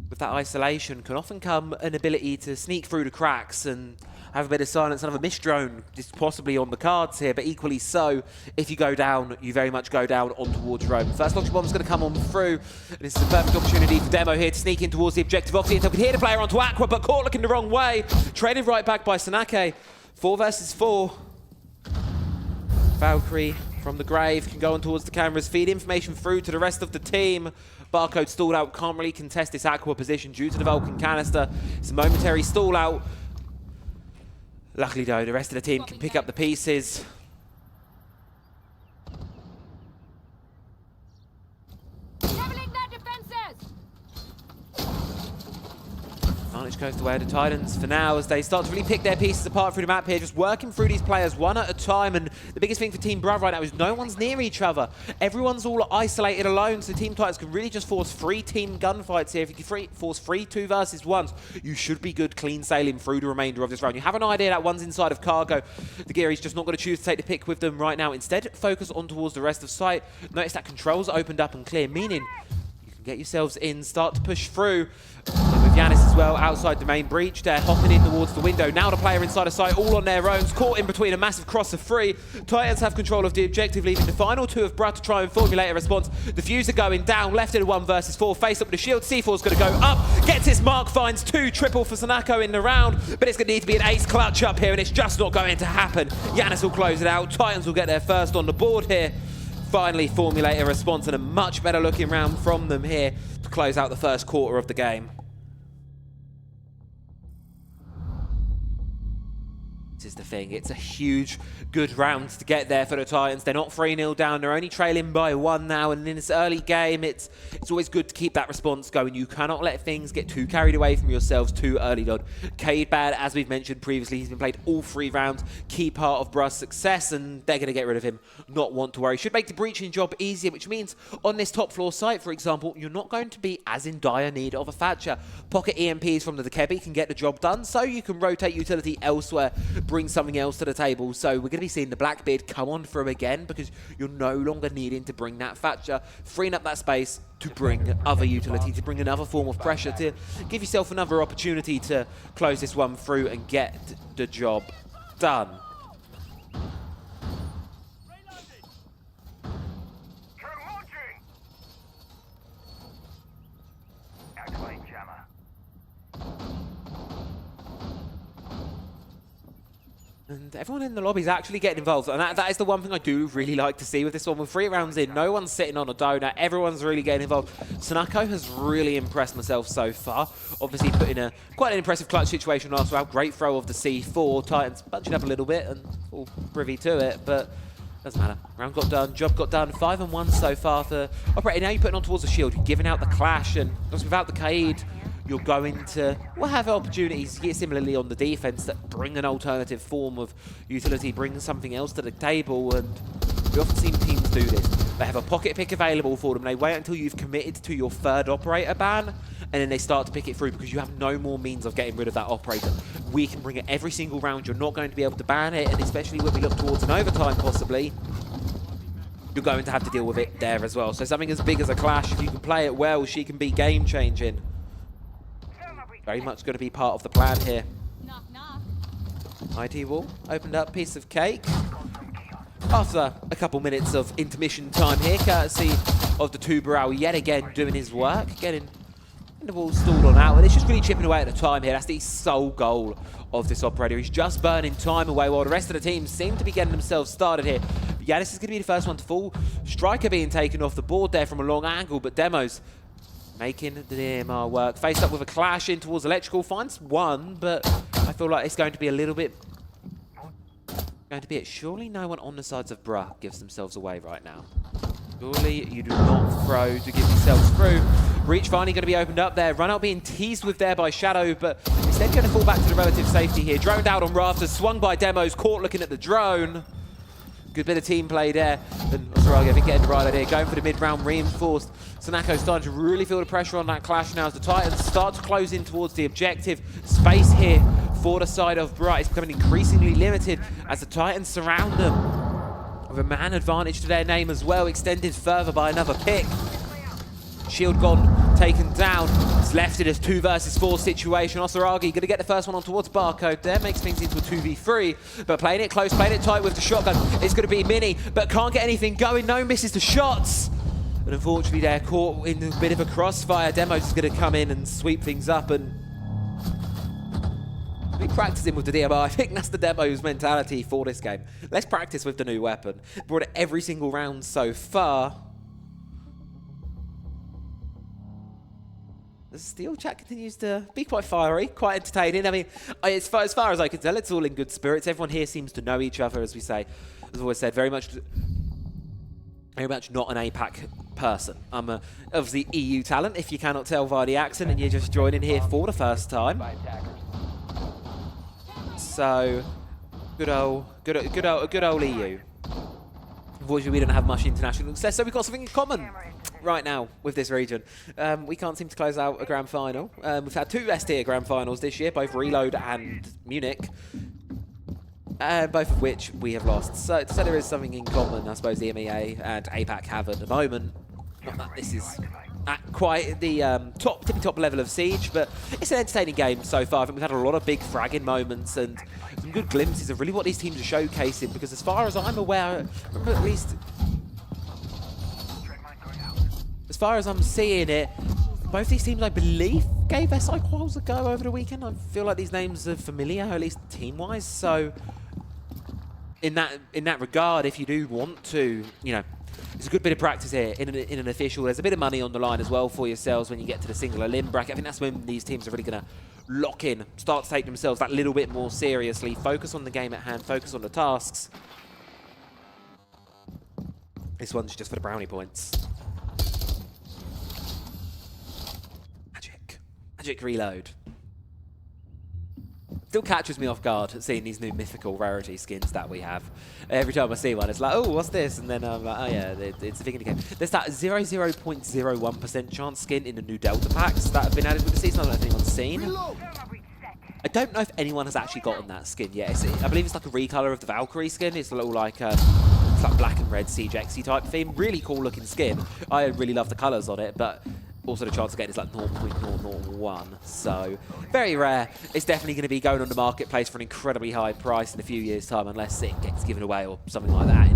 With that isolation can often come an ability to sneak through the cracks and have a bit of silence. Another missed drone is possibly on the cards here, but equally so, if you go down, you very much go down on towards Rome. First launch bomb's going to come on through, and this is a perfect opportunity for Demo here to sneak in towards the objective. Obviously, you can hear the player onto Aqua, but caught looking the wrong way. Traded right back by Sanake. 4 versus 4. Valkyrie from the grave, can go on towards the cameras, feed information through to the rest of the team. Barcode stalled out, can't really contest this Aqua position due to the Vulcan canister. It's a momentary stall out. Luckily though, the rest of the team can pick up the pieces. Leveling their defenses! Advantage goes the way of the Titans for now as they start to really pick their pieces apart through the map here, just working through these players one at a time. And the biggest thing for Team Bruv right now is no one's near each other. Everyone's all isolated alone, so Team Titans can really just force 3 team gunfights here. If you can force 3 2 versus 1s, you should be good clean sailing through the remainder of this round. You have an idea that one's inside of cargo. The Geary's just not going to choose to take the pick with them right now. Instead, focus on towards the rest of site. Notice that controls opened up and clear, meaning you can get yourselves in, start to push through. And with Yanis as well, outside the main breach, they're hopping in towards the window. Now the player inside of sight, all on their own, caught in between a massive cross of 3. Titans have control of the objective, leaving the final 2 of Bruh to try and formulate a response. The Fuser going down, left in a 1 versus 4, face up with the shield. C4's going to go up, gets its mark, finds 2, triple for Sanako in the round, but it's going to need to be an ace clutch up here, and it's just not going to happen. Yanis will close it out, Titans will get their first on the board here. Finally formulate a response, and a much better looking round from them here to close out the first quarter of the game. This is the thing, it's a huge, good round to get there for the Titans. They're not 3-0 down, they're only trailing by 1 now, and in this early game, it's always good to keep that response going. You cannot let things get too carried away from yourselves too early, Dodd. Cade Bad, as we've mentioned previously, he's been played all 3 rounds, key part of Bruh's success, and they're going to get rid of him. Not want to worry. Should make the breaching job easier, which means on this top floor site, for example, you're not going to be as in dire need of a Thatcher. Pocket EMPs from the Kebi can get the job done, so you can rotate utility elsewhere, bring something else to the table. So we're going to be seeing the Blackbeard come on through again because you're no longer needing to bring that Thatcher, freeing up that space to bring other utility, to bring another form of pressure, to give yourself another opportunity to close this one through and get the job done. And everyone in the lobby is actually getting involved, and that is the one thing I do really like to see with this one. With 3 rounds in, no one's sitting on a donut, everyone's really getting involved. Sanako has really impressed myself so far. Obviously put in quite an impressive clutch situation last round. Great throw of the C4. Titans bunching up a little bit and all privy to it, but doesn't matter. Round got done, job got done. 5-1 so far for Operator. Now you're putting on towards the shield, you're giving out the clash, and just without the Cade, you're going to have opportunities here similarly on the defense that bring an alternative form of utility, bring something else to the table, and we often see teams do this. They have a pocket pick available for them. They wait until you've committed to your 3rd operator ban, and then they start to pick it through because you have no more means of getting rid of that operator. We can bring it every single round. You're not going to be able to ban it, and especially when we look towards an overtime possibly, you're going to have to deal with it there as well. So something as big as a clash, if you can play it well, she can be game-changing. Very much going to be part of the plan here. Knock, knock. IT wall opened up, piece of cake. After a couple minutes of intermission time here, courtesy of the Tubarão yet again doing his work, getting the ball stalled on out, and it's just really chipping away at the time here. That's the sole goal of this operator. He's just burning time away while the rest of the team seem to be getting themselves started here. But Yanis is going to be the first one to fall. Striker being taken off the board there from a long angle, but Demos making the DMR work. Faced up with a clash in towards Electrical. Finds 1, but I feel like it's going to be a little bit... Surely no one on the sides of Bruh gives themselves away right now. Surely you do not throw to give yourselves through. Breach finally going to be opened up there. Run out being teased with there by Shadow, but instead going to fall back to the relative safety here. Droned out on rafters, swung by Demos, caught looking at the drone. Good bit of team play there. And Osaraga, I think, getting the right idea. Going for the mid-round reinforced. Sanako starting to really feel the pressure on that clash now as the Titans start to close in towards the objective. Space here for the side of Bright is becoming increasingly limited as the Titans surround them with a man advantage to their name as well, extended further by another pick. Shield gone, taken down. It's left in a 2 versus 4 situation. Osaragi going to get the first one on towards Barcode there. Makes things into a 2v3. But playing it close, playing it tight with the shotgun. It's going to be Mini, but can't get anything going. No misses the shots. And unfortunately they're caught in a bit of a crossfire. Demos is going to come in and sweep things up and be practicing with the DMR. I think that's the demo's mentality for this game. Let's practice with the new weapon. Brought it every single round so far. The Steel chat continues to be quite fiery, quite entertaining. I mean, as far as I can tell, it's all in good spirits. Everyone here seems to know each other, as we say. As I've always said, very much not an APAC person. I'm obviously EU talent, if you cannot tell via the accent and you're just joining here for the first time. So, good old EU. Unfortunately, we don't have much international success, so we've got something in common right now with this region. We can't seem to close out a grand final. We've had 2 S-tier grand finals this year, both Reload and Munich. Both of which we have lost. So there is something in common, I suppose, the MEA and APAC have at the moment. Not that this is at quite the tippy top level of Siege, but it's an entertaining game so far. I think we've had a lot of big fragging moments and some good glimpses of really what these teams are showcasing, because as far as I'm aware, at least as far as I'm seeing it, both these teams, I believe, gave SI Quals a go over the weekend. I feel like these names are familiar, at least team-wise. So, in that regard, if you do want to, you know, it's a good bit of practice here in an official. There's a bit of money on the line as well for yourselves when you get to the singular limb bracket. I think that's when these teams are really going to lock in, start to take themselves that little bit more seriously, focus on the game at hand, focus on the tasks. This one's just for the brownie points. Magic Reload. Still catches me off guard seeing these new mythical rarity skins that we have. Every time I see one, it's like, oh, what's this? And then I'm like, oh yeah, it's a thing in the game. There's that 0.01% chance skin in the new Delta packs that have been added with the season. I don't know if anyone's seen. I don't know if anyone has actually gotten that skin yet. I believe it's like a recolor of the Valkyrie skin. It's a little like it's like black and red Siege X-y type theme. Really cool looking skin. I really love the colors on it, but also the chance of getting is like 0.001. So, very rare. It's definitely going to be going on the marketplace for an incredibly high price in a few years' time, unless it gets given away or something like that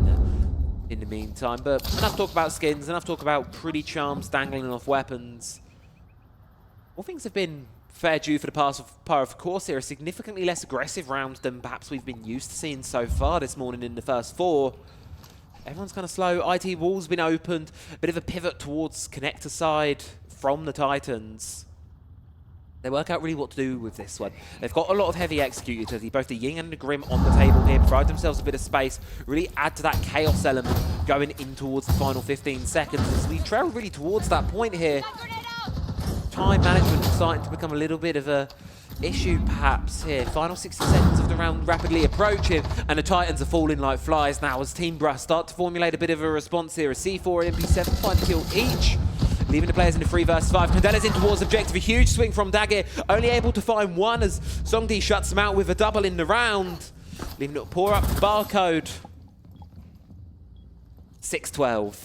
in the meantime. But enough talk about skins, enough talk about pretty charms dangling off weapons. All things have been fair due for the par of course here. A significantly less aggressive round than perhaps we've been used to seeing so far this morning in the first 4. Everyone's kind of slow. IT wall's been opened. A bit of a pivot towards connector side from the Titans. They work out really what to do with this one. They've got a lot of heavy executors. Both the Ying and the Grim on the table here provide themselves a bit of space, really add to that chaos element going in towards the final 15 seconds. As we trail really towards that point here, time management is starting to become a little bit of a issue perhaps here. Final 60 seconds of the round rapidly approaching, and the Titans are falling like flies now as Team Brass start to formulate a bit of a response here. A C4 and MP7 find a kill each, leaving the players in the 3 versus 5. Candela's in towards objective. A huge swing from Dagger, only able to find one as Songdi shuts him out with a double in the round, leaving it to pour up the barcode. 6-12.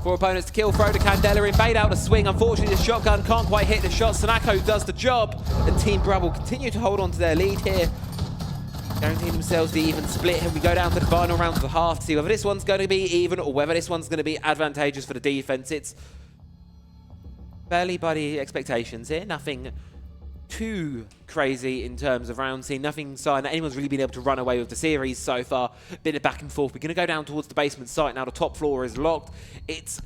4 opponents to kill. Throw to Candela, invade out the swing. Unfortunately, the shotgun can't quite hit the shot. Sanako does the job, and Team Brab will continue to hold on to their lead here, guaranteeing themselves the even split. And we go down to the final round of the half to see whether this one's going to be even or whether this one's going to be advantageous for the defense. It's barely by the expectations here. Nothing too crazy in terms of round scene. Nothing sign that anyone's really been able to run away with the series so far. Bit of back and forth. We're going to go down towards the basement site now. The top floor is locked. It's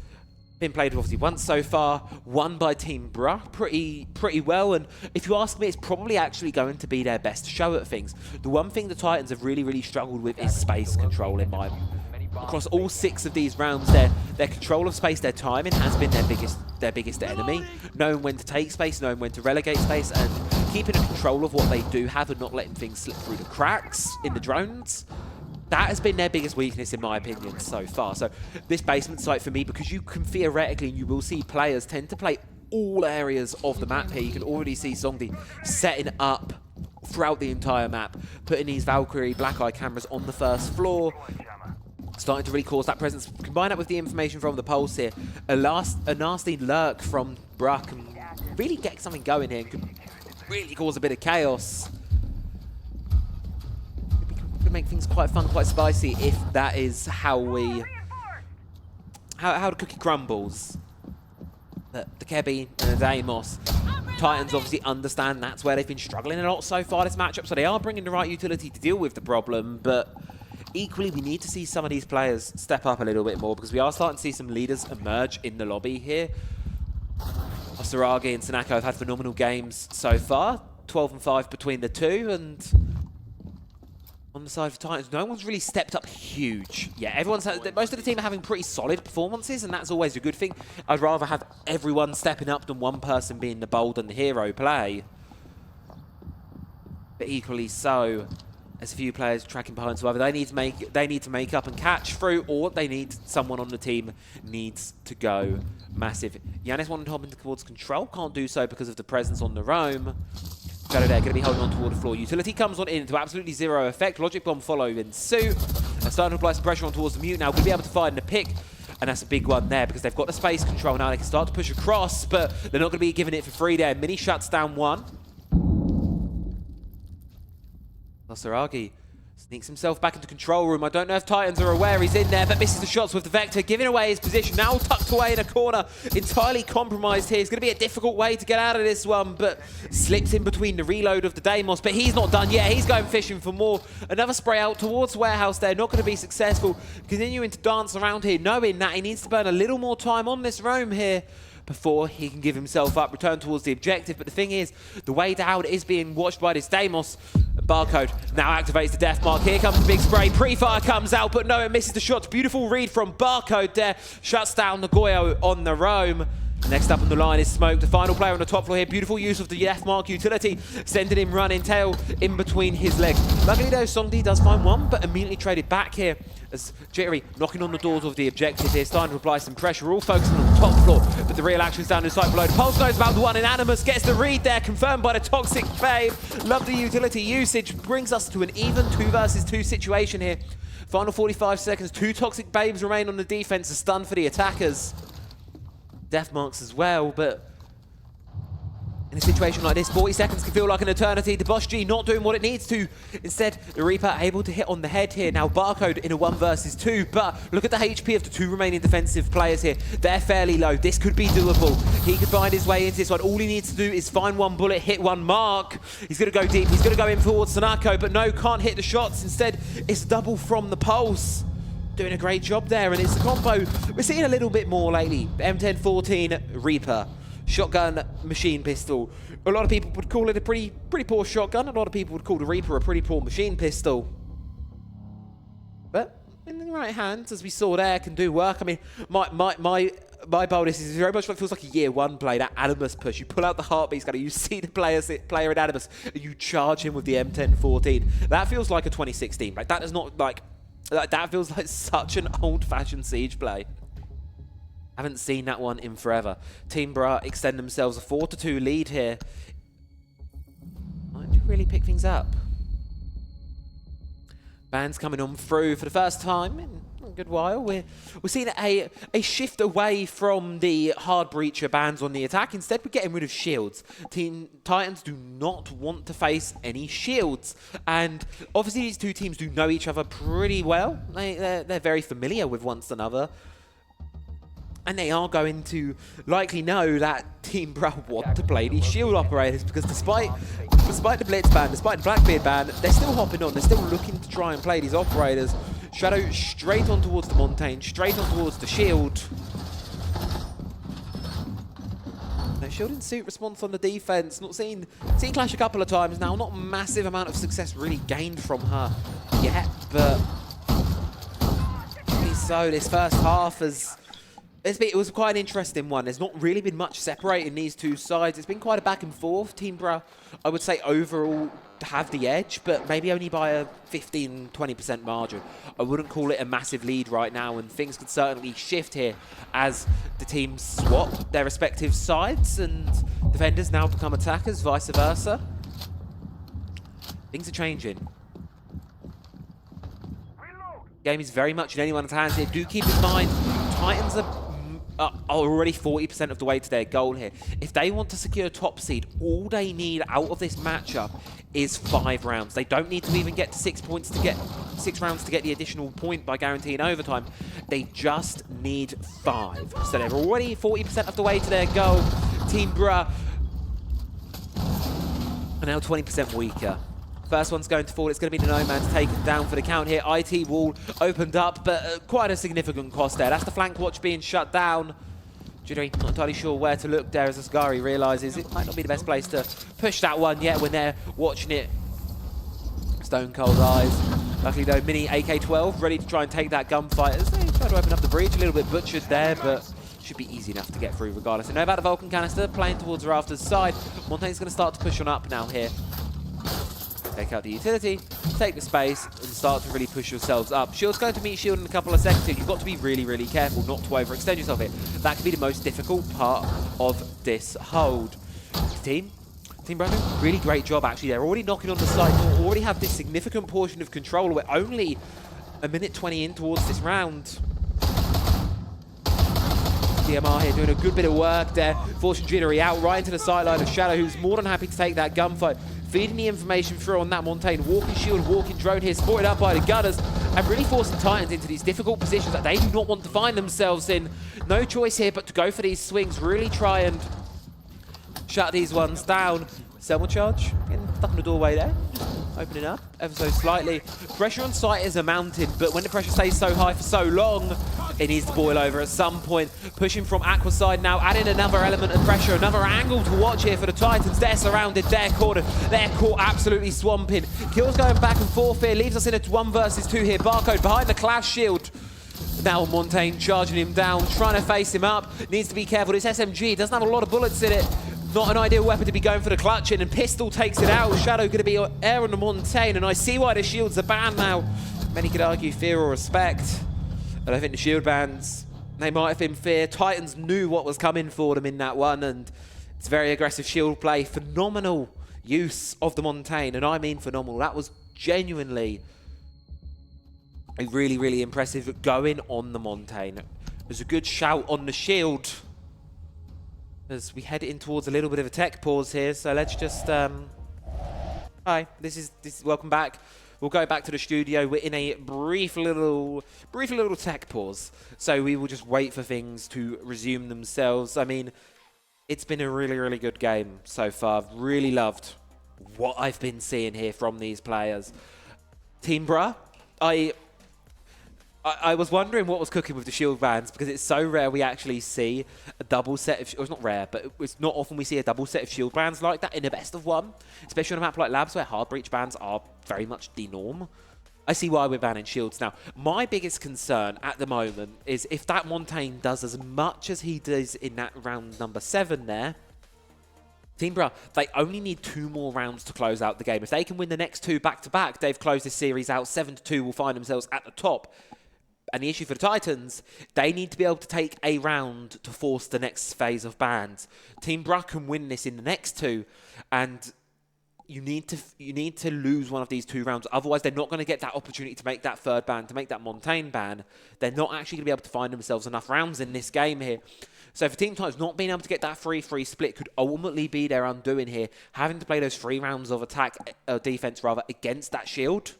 been played obviously once so far, won by Team Bruh pretty well, and if you ask me, it's probably actually going to be their best show at things. The one thing the Titans have really struggled with is space control in my opinion. Across all 6 of these rounds, their control of space, their timing has been their biggest enemy. Knowing when to take space, knowing when to relegate space, and keeping a control of what they do have and not letting things slip through the cracks in the drones. That has been their biggest weakness, in my opinion, so far. So this basement site for me, because you can theoretically, and you will see players tend to play all areas of the map here. You can already see Songdi setting up throughout the entire map, putting these Valkyrie Black Eye cameras on the first floor, starting to really cause that presence. Combine that with the information from the Pulse here, a nasty lurk from Bruck can really get something going here and could really cause a bit of chaos. Could make things quite fun, quite spicy, if that is how how the cookie crumbles. The Kebby and the Deimos Titans obviously understand that's where they've been struggling a lot so far this matchup, so they are bringing the right utility to deal with the problem, but equally we need to see some of these players step up a little bit more because we are starting to see some leaders emerge in the lobby here. Osaragi and Sanako have had phenomenal games so far, 12 and 5 between the two, and on the side of Titans, no one's really stepped up huge. Yeah, most of the team are having pretty solid performances, and that's always a good thing. I'd rather have everyone stepping up than one person being the bold and the hero play. But equally so, as a few players tracking behind, so either they need to make up and catch through, or they need someone on the team needs to go massive. Yannis wanted to hop into towards control, can't do so because of the presence on the roam. Shadow there going to be holding on toward the floor. Utility comes on in to absolutely zero effect. Logic Bomb follow in suit. They're starting to apply some pressure on towards the Mute now. We'll be able to find the pick. And that's a big one there because they've got the space control now. They can start to push across, but they're not going to be giving it for free there. Mini shuts down one. Osaragi sneaks himself back into control room. I don't know if Titans are aware he's in there, but misses the shots with the Vector, giving away his position. Now tucked away in a corner, entirely compromised here. It's going to be a difficult way to get out of this one, but slips in between the reload of the Deimos. But he's not done yet. He's going fishing for more. Another spray out towards Warehouse there. Not going to be successful. Continuing to dance around here, knowing that he needs to burn a little more time on this roam here before he can give himself up, return towards the objective. But the thing is, the way down is being watched by this Deimos. Barcode now activates the death mark. Here comes the big spray. Pre-fire comes out, but no, it misses the shots. Beautiful read from Barcode there. Shuts down the Goyo on the roam. Next up on the line is Smoke, the final player on the top floor here. Beautiful use of the death mark utility, sending him running, tail in between his legs. Luckily though, Songdi does find one, but immediately traded back here as Jittery knocking on the doors of the objective here, starting to apply some pressure, all focusing on the top floor, but the real action's down in sight below. The Pulse knows about the one in Animus, gets the read there, confirmed by the Toxic Babe. Love the utility usage, brings us to an even 2 versus 2 situation here. Final 45 seconds, 2 Toxic Babes remain on the defense, a stun for the attackers. Death marks as well, but in a situation like this, 40 seconds can feel like an eternity. The Boss G not doing what it needs to. Instead, the Reaper able to hit on the head here. Now Barcode in a 1 versus 2, but look at the HP of the 2 remaining defensive players here. They're fairly low. This could be doable. He could find his way into this one. All he needs to do is find one bullet, hit one mark. He's going to go deep. He's going to go in towards Sanako, but no, can't hit the shots. Instead, it's double from the Pulse. Doing a great job there, and it's a combo we're seeing a little bit more lately. M1014 Reaper, shotgun, machine pistol. A lot of people would call it a pretty poor shotgun. A lot of people would call the Reaper a pretty poor machine pistol. But in the right hands, as we saw there, can do work. I mean, my boldness is very much what feels like a year 1 play, that Animus push. You pull out the heartbeat scanner, you see the player in Animus, and you charge him with the M1014. That feels like a 2016. Like that is not like. That feels like such an old-fashioned Siege play. Haven't seen that one in forever. Team Bra extend themselves a 4-2 lead here. Might really pick things up. Bands coming on through for the first time in a good while. We're seeing a shift away from the hard breacher bands on the attack. Instead, we're getting rid of shields. Team Titans do not want to face any shields. And obviously, these two teams do know each other pretty well. They're very familiar with one another. And they are going to likely know that Team Bra want to play these shield operators because despite the Blitz ban, despite the Blackbeard ban, they're still hopping on. They're still looking to try and play these operators. Shadow straight on towards the Montaigne, straight on towards the shield. No shield in suit response on the defense. Not seen Clash a couple of times now. Not a massive amount of success really gained from her yet, but so this first half has. It was quite an interesting one. There's not really been much separating these two sides. It's been quite a back and forth. Team Bra, I would say overall have the edge, but maybe only by a 15-20% margin. I wouldn't call it a massive lead right now, and things could certainly shift here as the teams swap their respective sides and defenders now become attackers, vice versa. Things are changing. Game is very much in anyone's hands here. Do keep in mind, Titans are already 40% of the way to their goal here. If they want to secure top seed, all they need out of this matchup is 5 rounds. They don't need to even get to 6 rounds to get the additional point by guaranteeing overtime. They just need 5. So they're already 40% of the way to their goal. Team Bra are now 20% weaker. First one's going to fall. It's going to be the Nomad's taken down for the count here. IT wall opened up, but quite a significant cost there. That's the flank watch being shut down. Jittery, not entirely sure where to look there as Asgari realises it might not be the best place to push that one yet when they're watching it. Stone cold eyes. Luckily though, Mini AK-12 ready to try and take that gunfight as they try to open up the breach. A little bit butchered there, but should be easy enough to get through regardless. They know about the Vulcan canister, playing towards Rafters' side. Montaigne's going to start to push on up now here. Take out the utility, take the space, and start to really push yourselves up. Shield's going to meet Shield in a couple of seconds here. You've got to be really, really careful not to overextend yourself here. That could be the most difficult part of this hold. Team Brandon, really great job actually. They're already knocking on the side door, already have this significant portion of control. We're only a minute 20 in towards this round. DMR here doing a good bit of work there, forcing Jittery out right into the sideline of Shadow, who's more than happy to take that gunfight. Feeding the information through on that Montaigne. Walking shield, walking drone here, supported up by the Gunners, and really forcing Titans into these difficult positions that they do not want to find themselves in. No choice here but to go for these swings, really try and shut these ones down. Selma charge, getting stuck in the doorway there. Opening up ever so slightly. Pressure on site is a mountain, but when the pressure stays so high for so long, it needs to boil over at some point. Pushing from Aqua side now, adding another element of pressure, another angle to watch here for the Titans. They're surrounded, they're cornered, they're caught absolutely swamping. Kills going back and forth here, leaves us in a 1 versus 2 here. Barcode behind the Clash shield. Now Montaigne charging him down, trying to face him up. Needs to be careful. This SMG doesn't have a lot of bullets in it. Not an ideal weapon to be going for the clutch in, and Pistol takes it out. Shadow going to be air on the Montaigne, and I see why the shields are banned now. Many could argue fear or respect. And I think the shield bans, they might have been fear. Titans knew what was coming for them in that one, and it's very aggressive shield play. Phenomenal use of the Montaigne, and I mean phenomenal. That was genuinely a really, really impressive going on the Montaigne. There's a good shout on the shield as we head in towards a little bit of a tech pause here. So let's just hi, this is welcome back. We'll go back to the studio. We're in a brief little tech pause, so we will just wait for things to resume themselves. I mean, it's been a really, really good game so far. I've really loved what I've been seeing here from these players. Team Bruh, I was wondering what was cooking with the shield bans, because it's so rare we actually see a double set of... Or it's not rare, but it's not often we see a double set of shield bans like that in a best of one. Especially on a map like Labs, where hard breach bans are very much the norm. I see why we're banning shields now. My biggest concern at the moment is if that Montaigne does as much as he does in that round number 7 there, Team Bruh, they only need 2 more rounds to close out the game. If they can win the next 2 back-to-back, they've closed this series out. 7-2 will find themselves at the top. And the issue for the Titans, they need to be able to take a round to force the next phase of bans. Team Bruh can win this in the next 2, and you need to lose one of these 2 rounds. Otherwise, they're not going to get that opportunity to make that 3rd ban, to make that Montaigne ban. They're not actually going to be able to find themselves enough rounds in this game here. So for Team Titans, not being able to get that 3-3 split could ultimately be their undoing here. Having to play those 3 rounds of defense against that shield,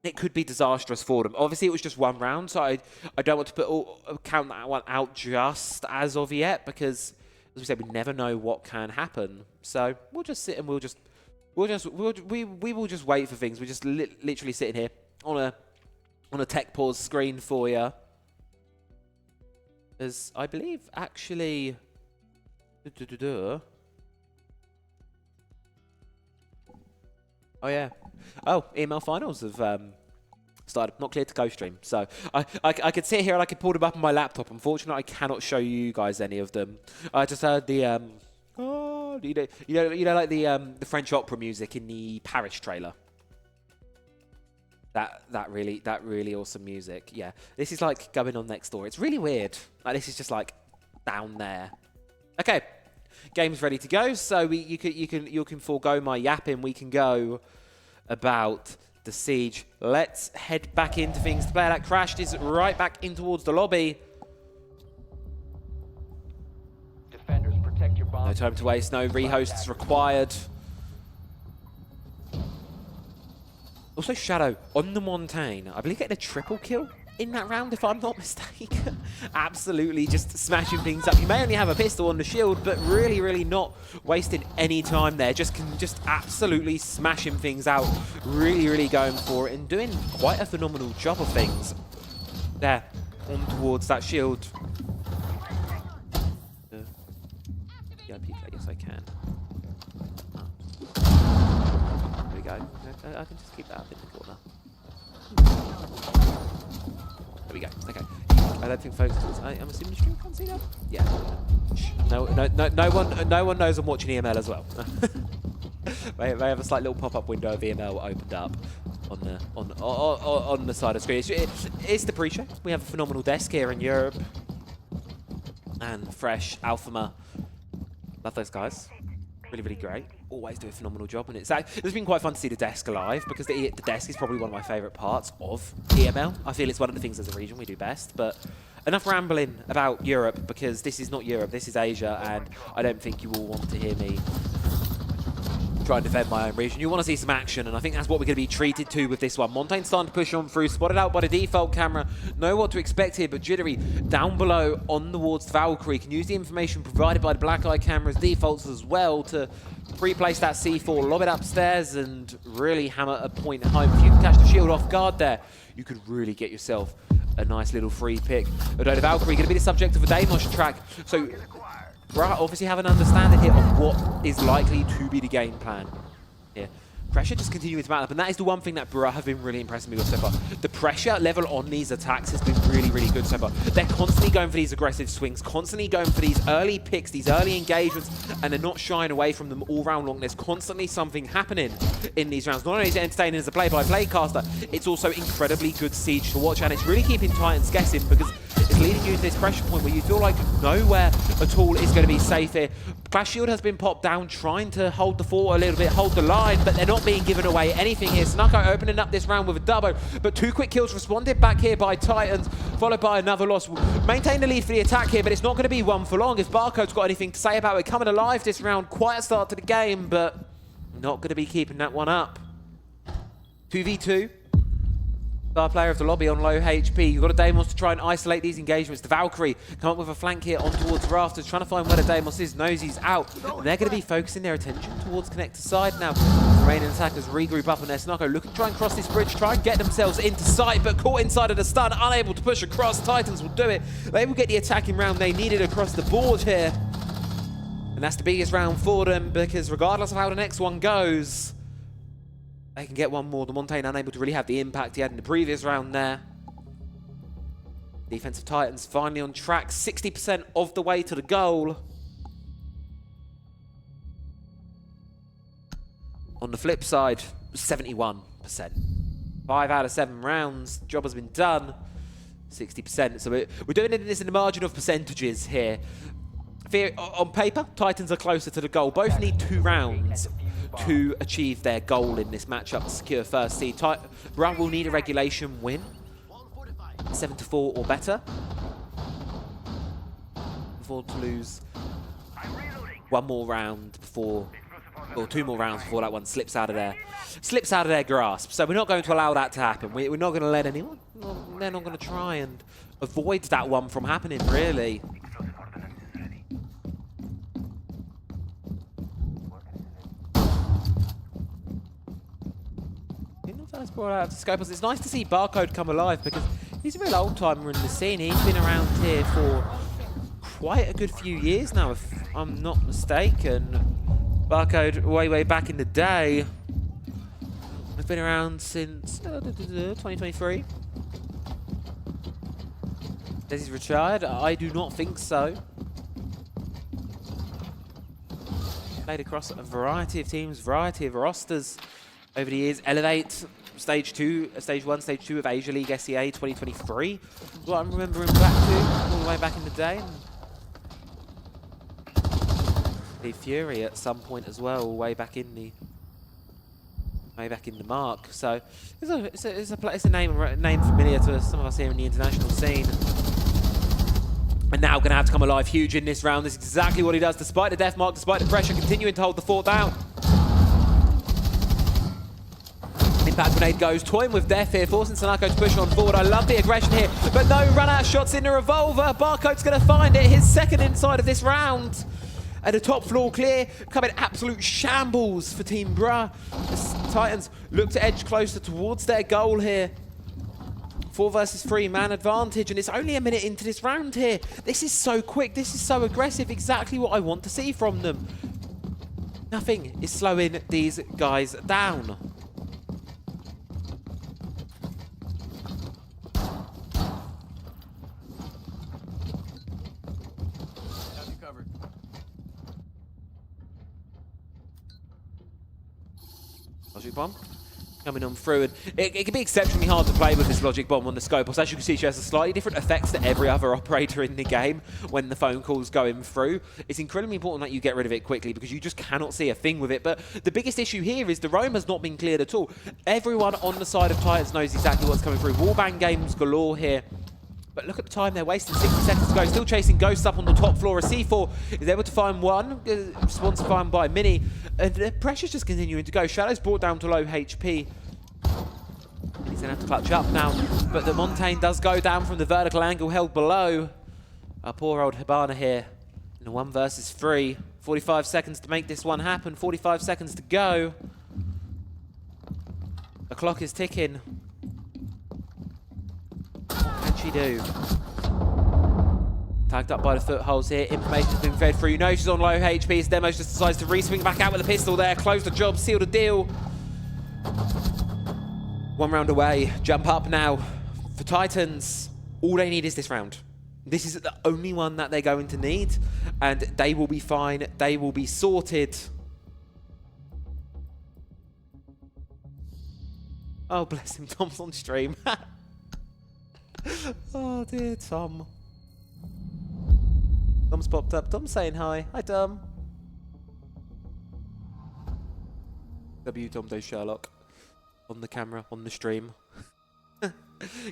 it could be disastrous for them. Obviously, it was just 1 round, so I don't want to count that one out just as of yet, because, as we said, we never know what can happen. So we'll just sit and we will just wait for things. We're just literally sitting here on a tech pause screen for you, as I believe actually. Oh yeah. Oh, email finals have started. Not clear to co-stream. So I could sit here and I could pull them up on my laptop. Unfortunately, I cannot show you guys any of them. I just heard the like the French opera music in the Paris trailer. That really awesome music. Yeah, this is like going on next door. It's really weird. Like, this is just like down there. Okay. Game's ready to go, so you can forego my yapping. We can go about the siege. Let's head back into things. The player that crashed is right back in towards the lobby. Defenders, protect your bomb. No time to waste. No rehosts required. Also, Shadow on the Montaigne. I believe getting a triple kill in that round, if I'm not mistaken. Absolutely just smashing things up. You may only have a pistol on the shield, but really, really not wasting any time there. Just absolutely smashing things out. Really, really going for it and doing quite a phenomenal job of things. There, on towards that shield. Yeah, peek, I guess I can. There we go. I can just keep that up in the corner. There we go. Okay. I don't think folks. I'm assuming the stream can't see that. Yeah. No one knows I'm watching EML as well. they have a slight little pop-up window of EML opened up on the side of the screen. It's the pre-show. We have a phenomenal desk here in Europe, and Fresh, Alphama. Love those guys. Really, really great. Always do a phenomenal job, and it's been quite fun to see the desk alive, because the desk is probably one of my favourite parts of EML. I feel it's one of the things as a region we do best, but enough rambling about Europe, because this is not Europe, this is Asia, and I don't think you all want to hear me try and defend my own region. You want to see some action, and I think that's what we're going to be treated to with this one. Montaigne's starting to push on through, spotted out by the default camera. Know what to expect here, but Jittery down below on towards Valkyrie can use the information provided by the Black Eye camera's defaults as well to pre-place that C4, lob it upstairs, and really hammer a point home. If you can catch the shield off guard there, you could really get yourself a nice little free pick. Although the Valkyrie going to be the subject of a Deimos track, so Brah obviously have an understanding here of what is likely to be the game plan here. Pressure just continuing to mount up, and that is the one thing that Brah have been really impressing me with so far. The pressure level on these attacks has been really, really good so far. They're constantly going for these aggressive swings, constantly going for these early picks, these early engagements, and they're not shying away from them all round long. There's constantly something happening in these rounds. Not only is it entertaining as a play-by-play caster, it's also incredibly good siege to watch, and it's really keeping Titans guessing, because it's leading you to this pressure point where you feel like nowhere at all is going to be safe here. Clash Shield has been popped down, trying to hold the fort a little bit, hold the line, but they're not being given away anything here. Snucko opening up this round with a double, but 2 quick kills responded back here by Titans, followed by another loss. Maintain the lead for the attack here, but it's not going to be one for long. If Barcode's got anything to say about it, coming alive this round, quite a start to the game, but not going to be keeping that one up. 2v2. Star player of the lobby on low HP. You've got a Deimos to try and isolate these engagements. The Valkyrie come up with a flank here on towards Rafters, trying to find where the Deimos is. Knows he's out. And they're going to be focusing their attention towards Connector side now. Remaining attackers regroup up on their Snucko, looking to try and cross this bridge, try and get themselves into sight, but caught inside of the stun, unable to push across. Titans will do it. They will get the attacking round they needed across the board here. And that's the biggest round for them, because regardless of how the next one goes, they can get one more. The Montaigne unable to really have the impact he had in the previous round there. Defensive Titans finally on track, 60% of the way to the goal. On the flip side, 71%. 5 out of 7 rounds, job has been done, 60%. So we're doing this in the margin of percentages here. On paper, Titans are closer to the goal. Both need 2 rounds to achieve their goal in this matchup to secure first seed. Brah will need a regulation win, 7-4 or better, before to lose one more round before, or 2 more rounds before that one slips out of their grasp. So we're not going to allow that to happen. We're not going to let anyone. They're not going to try and avoid that one from happening, really. That's brought out of the scope. It's nice to see Barcode come alive, because he's a real old-timer in the scene. He's been around here for quite a good few years now, if I'm not mistaken. Barcode, way back in the day. He's been around since 2023. Says he's retired? I do not think so. Played across a variety of teams, variety of rosters over the years. Elevate Stage 1, Stage 2 of Asia League SEA 2023. What I'm remembering back to, all the way back in the day. The Fury at some point as well, way back in the mark. So it's a name familiar to some of us here in the international scene. And now going to have to come alive huge in this round. This is exactly what he does, despite the death mark, despite the pressure, continuing to hold the fort down. That grenade goes, toying with death here, forcing Sanako to push on forward. I love the aggression here, but no run out shots in the revolver. Barcode's going to find it, his second inside of this round. And the top floor clear, coming absolute shambles for Team Bruh. The Titans look to edge closer towards their goal here. 4 versus 3 man advantage, and it's only a minute into this round here. This is so quick, this is so aggressive, exactly what I want to see from them. Nothing is slowing these guys down. Logic bomb coming on through, and it can be exceptionally hard to play with this Logic bomb on the scope. As you can see, she has a slightly different effects to every other operator in the game when the phone call's going through. It's incredibly important that you get rid of it quickly because you just cannot see a thing with it. But the biggest issue here is the roam has not been cleared at all. Everyone on the side of Titans knows exactly what's coming through. Wallbang games galore here. But look at the time they're wasting, 60 seconds to go. Still chasing Ghosts up on the top floor. A C4 is able to find one, response found by Mini. And the pressure's just continuing to go. Shadow's brought down to low HP. He's going to have to clutch up now. But the Montaigne does go down from the vertical angle held below. Our poor old Hibana here in a 1 versus 3. 45 seconds to make this one happen. 45 seconds to go. The clock is ticking. What can she do? Tagged up by the footholds here. Information's been fed through. You know she's on low HP. So Demos just decides to re-swing back out with a pistol there. Close the job, seal the deal. 1 round away. Jump up now for Titans. All they need is this round. This is the only one that they're going to need. And they will be fine. They will be sorted. Oh, bless him. Tom's on stream. Oh, dear Tom. Tom's popped up. Tom's saying hi. Hi, Tom. W. Tom Doe Sherlock. On the camera, on the stream.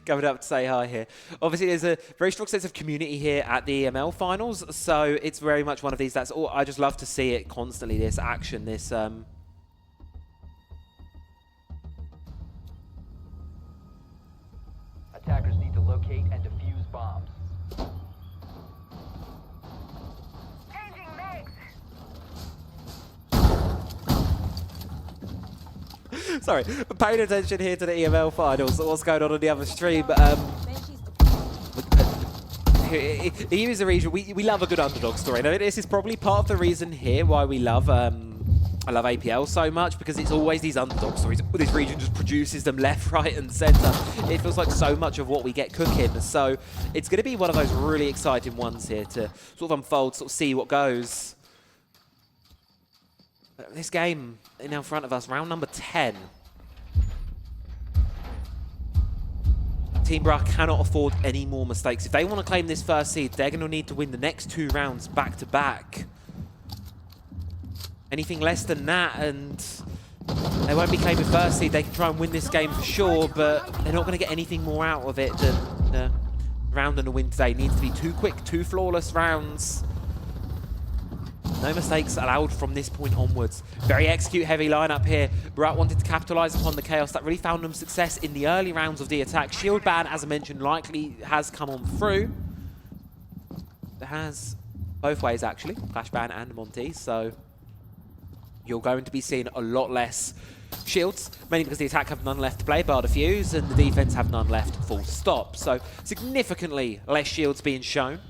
Coming up to say hi here. Obviously, there's a very strong sense of community here at the EML finals, so it's very much one of these. That's all. I just love to see it constantly. This action, this. Attackers need to locate and defuse bombs. Changing legs. Sorry, paying attention here to the EML finals. What's going on the other stream? Here is the reason we love a good underdog story. Now, this is probably part of the reason here why we love I love APL so much, because it's always these underdog stories. This region just produces them left, right, and centre. It feels like so much of what we get cooking. So it's going to be one of those really exciting ones here to sort of unfold, sort of see what goes. This game in front of us, round number 10. Team Bruh cannot afford any more mistakes. If they want to claim this first seed, they're going to need to win the next 2 rounds back to back. Anything less than that, and they won't be claiming first seed. They can try and win this game for sure, but they're not going to get anything more out of it than the round and the win today. It needs to be 2 quick, 2 flawless rounds. No mistakes allowed from this point onwards. Very execute-heavy lineup here. Bruh wanted to capitalize upon the chaos that really found them success in the early rounds of the attack. Shield ban, as I mentioned, likely has come on through. It has both ways, actually. Flash ban and Monty, so you're going to be seeing a lot less shields, mainly because the attack have none left to play, bar defuse, and the defense have none left, full stop. So significantly less shields being shown.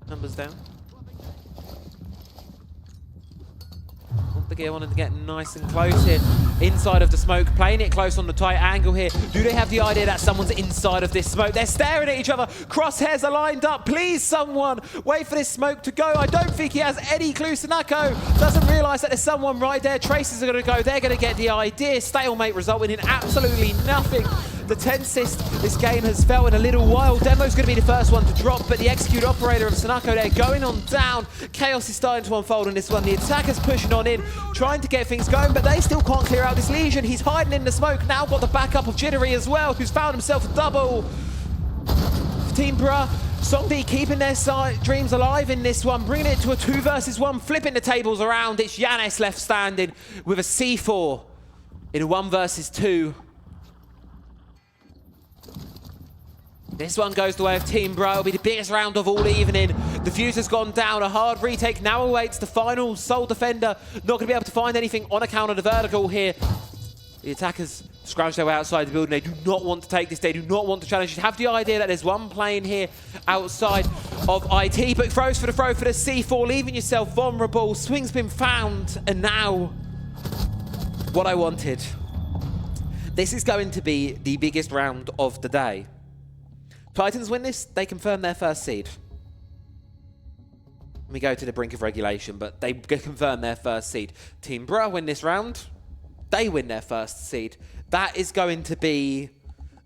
Numbers down. The gear wanted to get nice and close here. Inside of the smoke, playing it close on the tight angle here. Do they have the idea that someone's inside of this smoke? They're staring at each other. Crosshairs are lined up. Please, someone, wait for this smoke to go. I don't think he has any clue. Sanako doesn't realize that there's someone right there. Traces are going to go. They're going to get the idea. Stalemate resulting in absolutely nothing. The tensest this game has felt in a little while. Demo's going to be the first one to drop, but the execute operator of Sanako there going on down. Chaos is starting to unfold in this one. The attacker's pushing on in, trying to get things going, but they still can't clear out this Lesion. He's hiding in the smoke. Now got the backup of Jittery as well, who's found himself a double. Team Bruh Songdi keeping their dreams alive in this one, bringing it to a 2 versus 1, flipping the tables around. It's Yanis left standing with a C4 in a 1 versus 2. This one goes the way of Team Bro. It'll be the biggest round of all evening. The fuse has gone down. A hard retake now awaits the final sole defender. Not going to be able to find anything on account of the vertical here. The attackers scrounge their way outside the building. They do not want to take this. They do not want to challenge. You have the idea that there's one plane here outside of IT, but throws for the throw for the C4, leaving yourself vulnerable. Swing's been found, and now what I wanted. This is going to be the biggest round of the day. Titans win this, they confirm their first seed. We go to the brink of regulation, but they confirm their first seed. Team Bra win this round, they win their first seed. That is going to be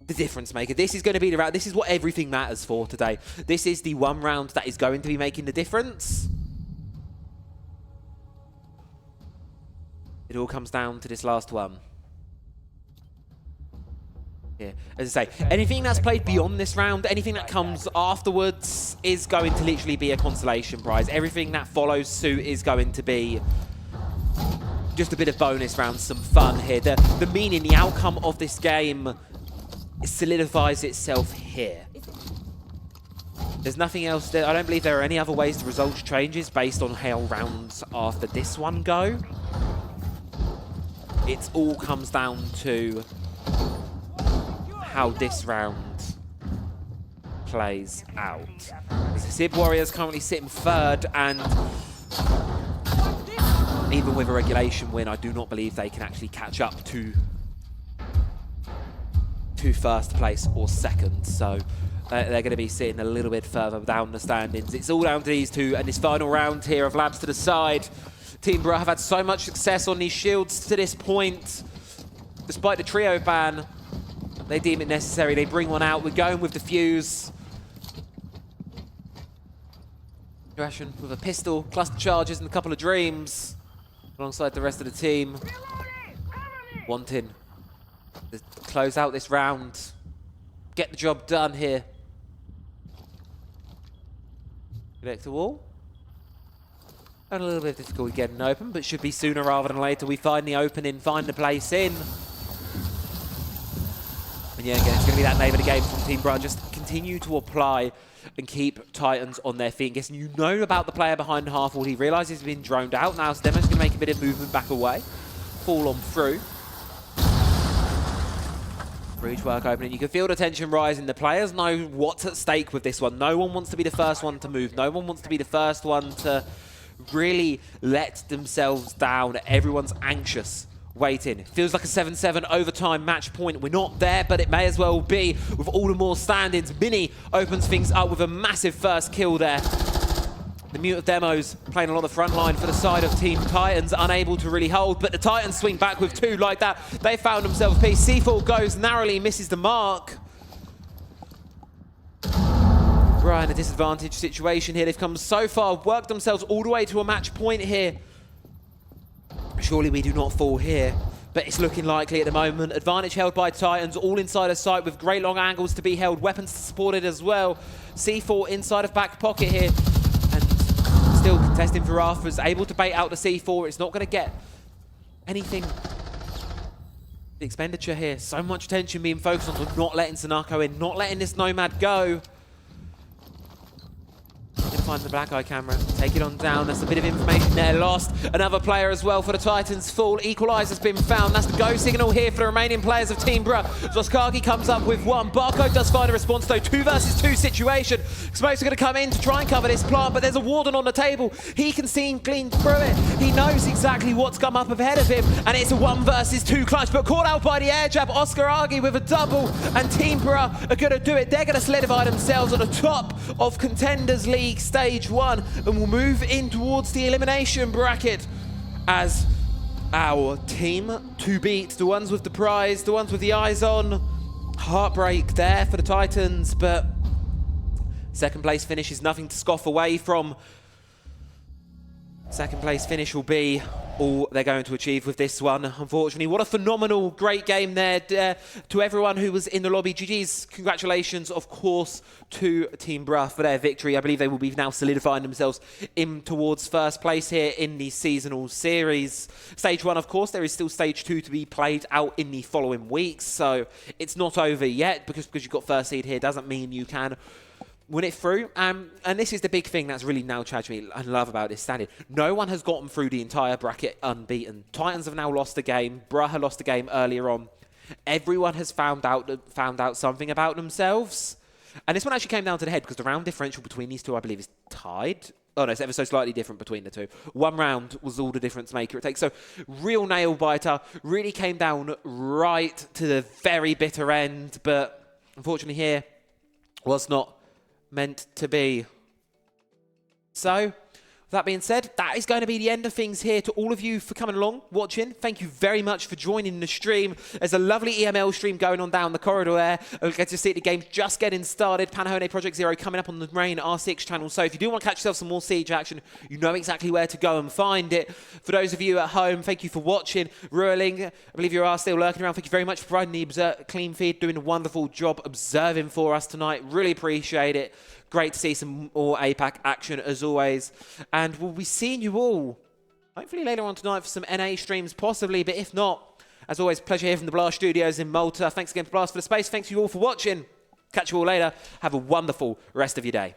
the difference maker. This is going to be the round. This is what everything matters for today. This is the one round that is going to be making the difference. It all comes down to this last one. Yeah, as I say, anything that's played beyond this round, anything that comes afterwards is going to literally be a consolation prize. Everything that follows suit is going to be just a bit of bonus round, some fun here. The meaning, the outcome of this game solidifies itself here. There's nothing else there. I don't believe there are any other ways the results changes based on how rounds after this one go. It all comes down to how this round plays out. The Sib Warriors currently sitting third, and even with a regulation win, I do not believe they can actually catch up to first place or second. So they're going to be sitting a little bit further down the standings. It's all down to these two, and this final round here of Labs to the side. Team Bra have had so much success on these shields to this point. Despite the trio ban, they deem it necessary. They bring one out. We're going with the fuse. Aggression with a pistol, cluster charges, and a couple of dreams alongside the rest of the team. Wanting to close out this round. Get the job done here. Connect the wall. And a little bit of difficulty getting open, but should be sooner rather than later. We find the opening, find the place in. And yeah, again, it's going to be that name of the game from Team Bra. Just continue to apply and keep Titans on their feet. And guessing you know about the player behind the half wall. He realises he's been droned out now, so Demo's going to make a bit of movement back away. Fall on through. Breach work opening. You can feel the tension rising. The players know what's at stake with this one. No one wants to be the first one to move. No one wants to be the first one to really let themselves down. Everyone's anxious. Waiting. Feels like a 7-7 overtime match point. We're not there, but it may as well be with all the more standings. Mini opens things up with a massive first kill there. The Mute of Demos playing along the front line for the side of Team Titans, unable to really hold, but the Titans swing back with two like that. They found themselves a piece. C4 goes narrowly, misses the mark. Brian, a disadvantaged situation here. They've come so far, worked themselves all the way to a match point here. Surely we do not fall here, but it's looking likely at the moment. Advantage held by Titans, all inside of sight with great long angles to be held, weapons to support it as well. C4 inside of back pocket here, and still contesting for Arthur's, able to bait out the C4. It's not going to get anything. The expenditure here, so much attention being focused on not letting Sanako in, not letting this Nomad go. Find the Black Eye camera, take it on down. That's a bit of information there lost. Another player as well for the Titans fall. Equalizer's been found. That's the go signal here for the remaining players of Team Bra. Zoskagi comes up with one. Barcode does find a response though. 2 versus 2 situation. Smokes are going to come in to try and cover this plant, but there's a Warden on the table. He can see and glean through it. He knows exactly what's come up ahead of him, and it's a 1 versus 2 clutch, but caught out by the air jab. Oscar Agi with a double, and Team Bra are going to do it. They're going to solidify themselves at the top of Contenders League Stage 1, and we'll move in towards the elimination bracket as our team to beat, the ones with the prize, the ones with the eyes on. Heartbreak there for the Titans, but second place finish is nothing to scoff away from. Second place finish will be all they're going to achieve with this one, unfortunately. What a phenomenal, great game there. To everyone who was in the lobby, GG's, congratulations, of course, to Team Bruh for their victory. I believe they will be now solidifying themselves in towards first place here in the seasonal series. Stage 1, of course, there is still Stage 2 to be played out in the following weeks, so it's not over yet, because you've got first seed here doesn't mean you can win it through. And this is the big thing that's really now charged me and love about this standing. No one has gotten through the entire bracket unbeaten. Titans have now lost a game. Bruh had lost a game earlier on. Everyone has found out something about themselves. And this one actually came down to the head because the round differential between these two, I believe, is tied. Oh, no, it's ever so slightly different between the two. One round was all the difference maker it takes. So, real nail biter. Really came down right to the very bitter end. But unfortunately here was not meant to be. So, with that being said, that is going to be the end of things here. To all of you for coming along, watching, thank you very much for joining the stream. There's a lovely EML stream going on down the corridor there. We'll get to see the game just getting started. Panahone Project Zero coming up on the main R6 channel. So if you do want to catch yourself some more Siege action, you know exactly where to go and find it. For those of you at home, thank you for watching. Ruling, I believe you are still lurking around. Thank you very much for providing the clean feed, doing a wonderful job observing for us tonight. Really appreciate it. Great to see some more APAC action as always. And we'll be seeing you all hopefully later on tonight for some NA streams possibly. But if not, as always, pleasure here from the Blast Studios in Malta. Thanks again to Blast for the space. Thanks you all for watching. Catch you all later. Have a wonderful rest of your day.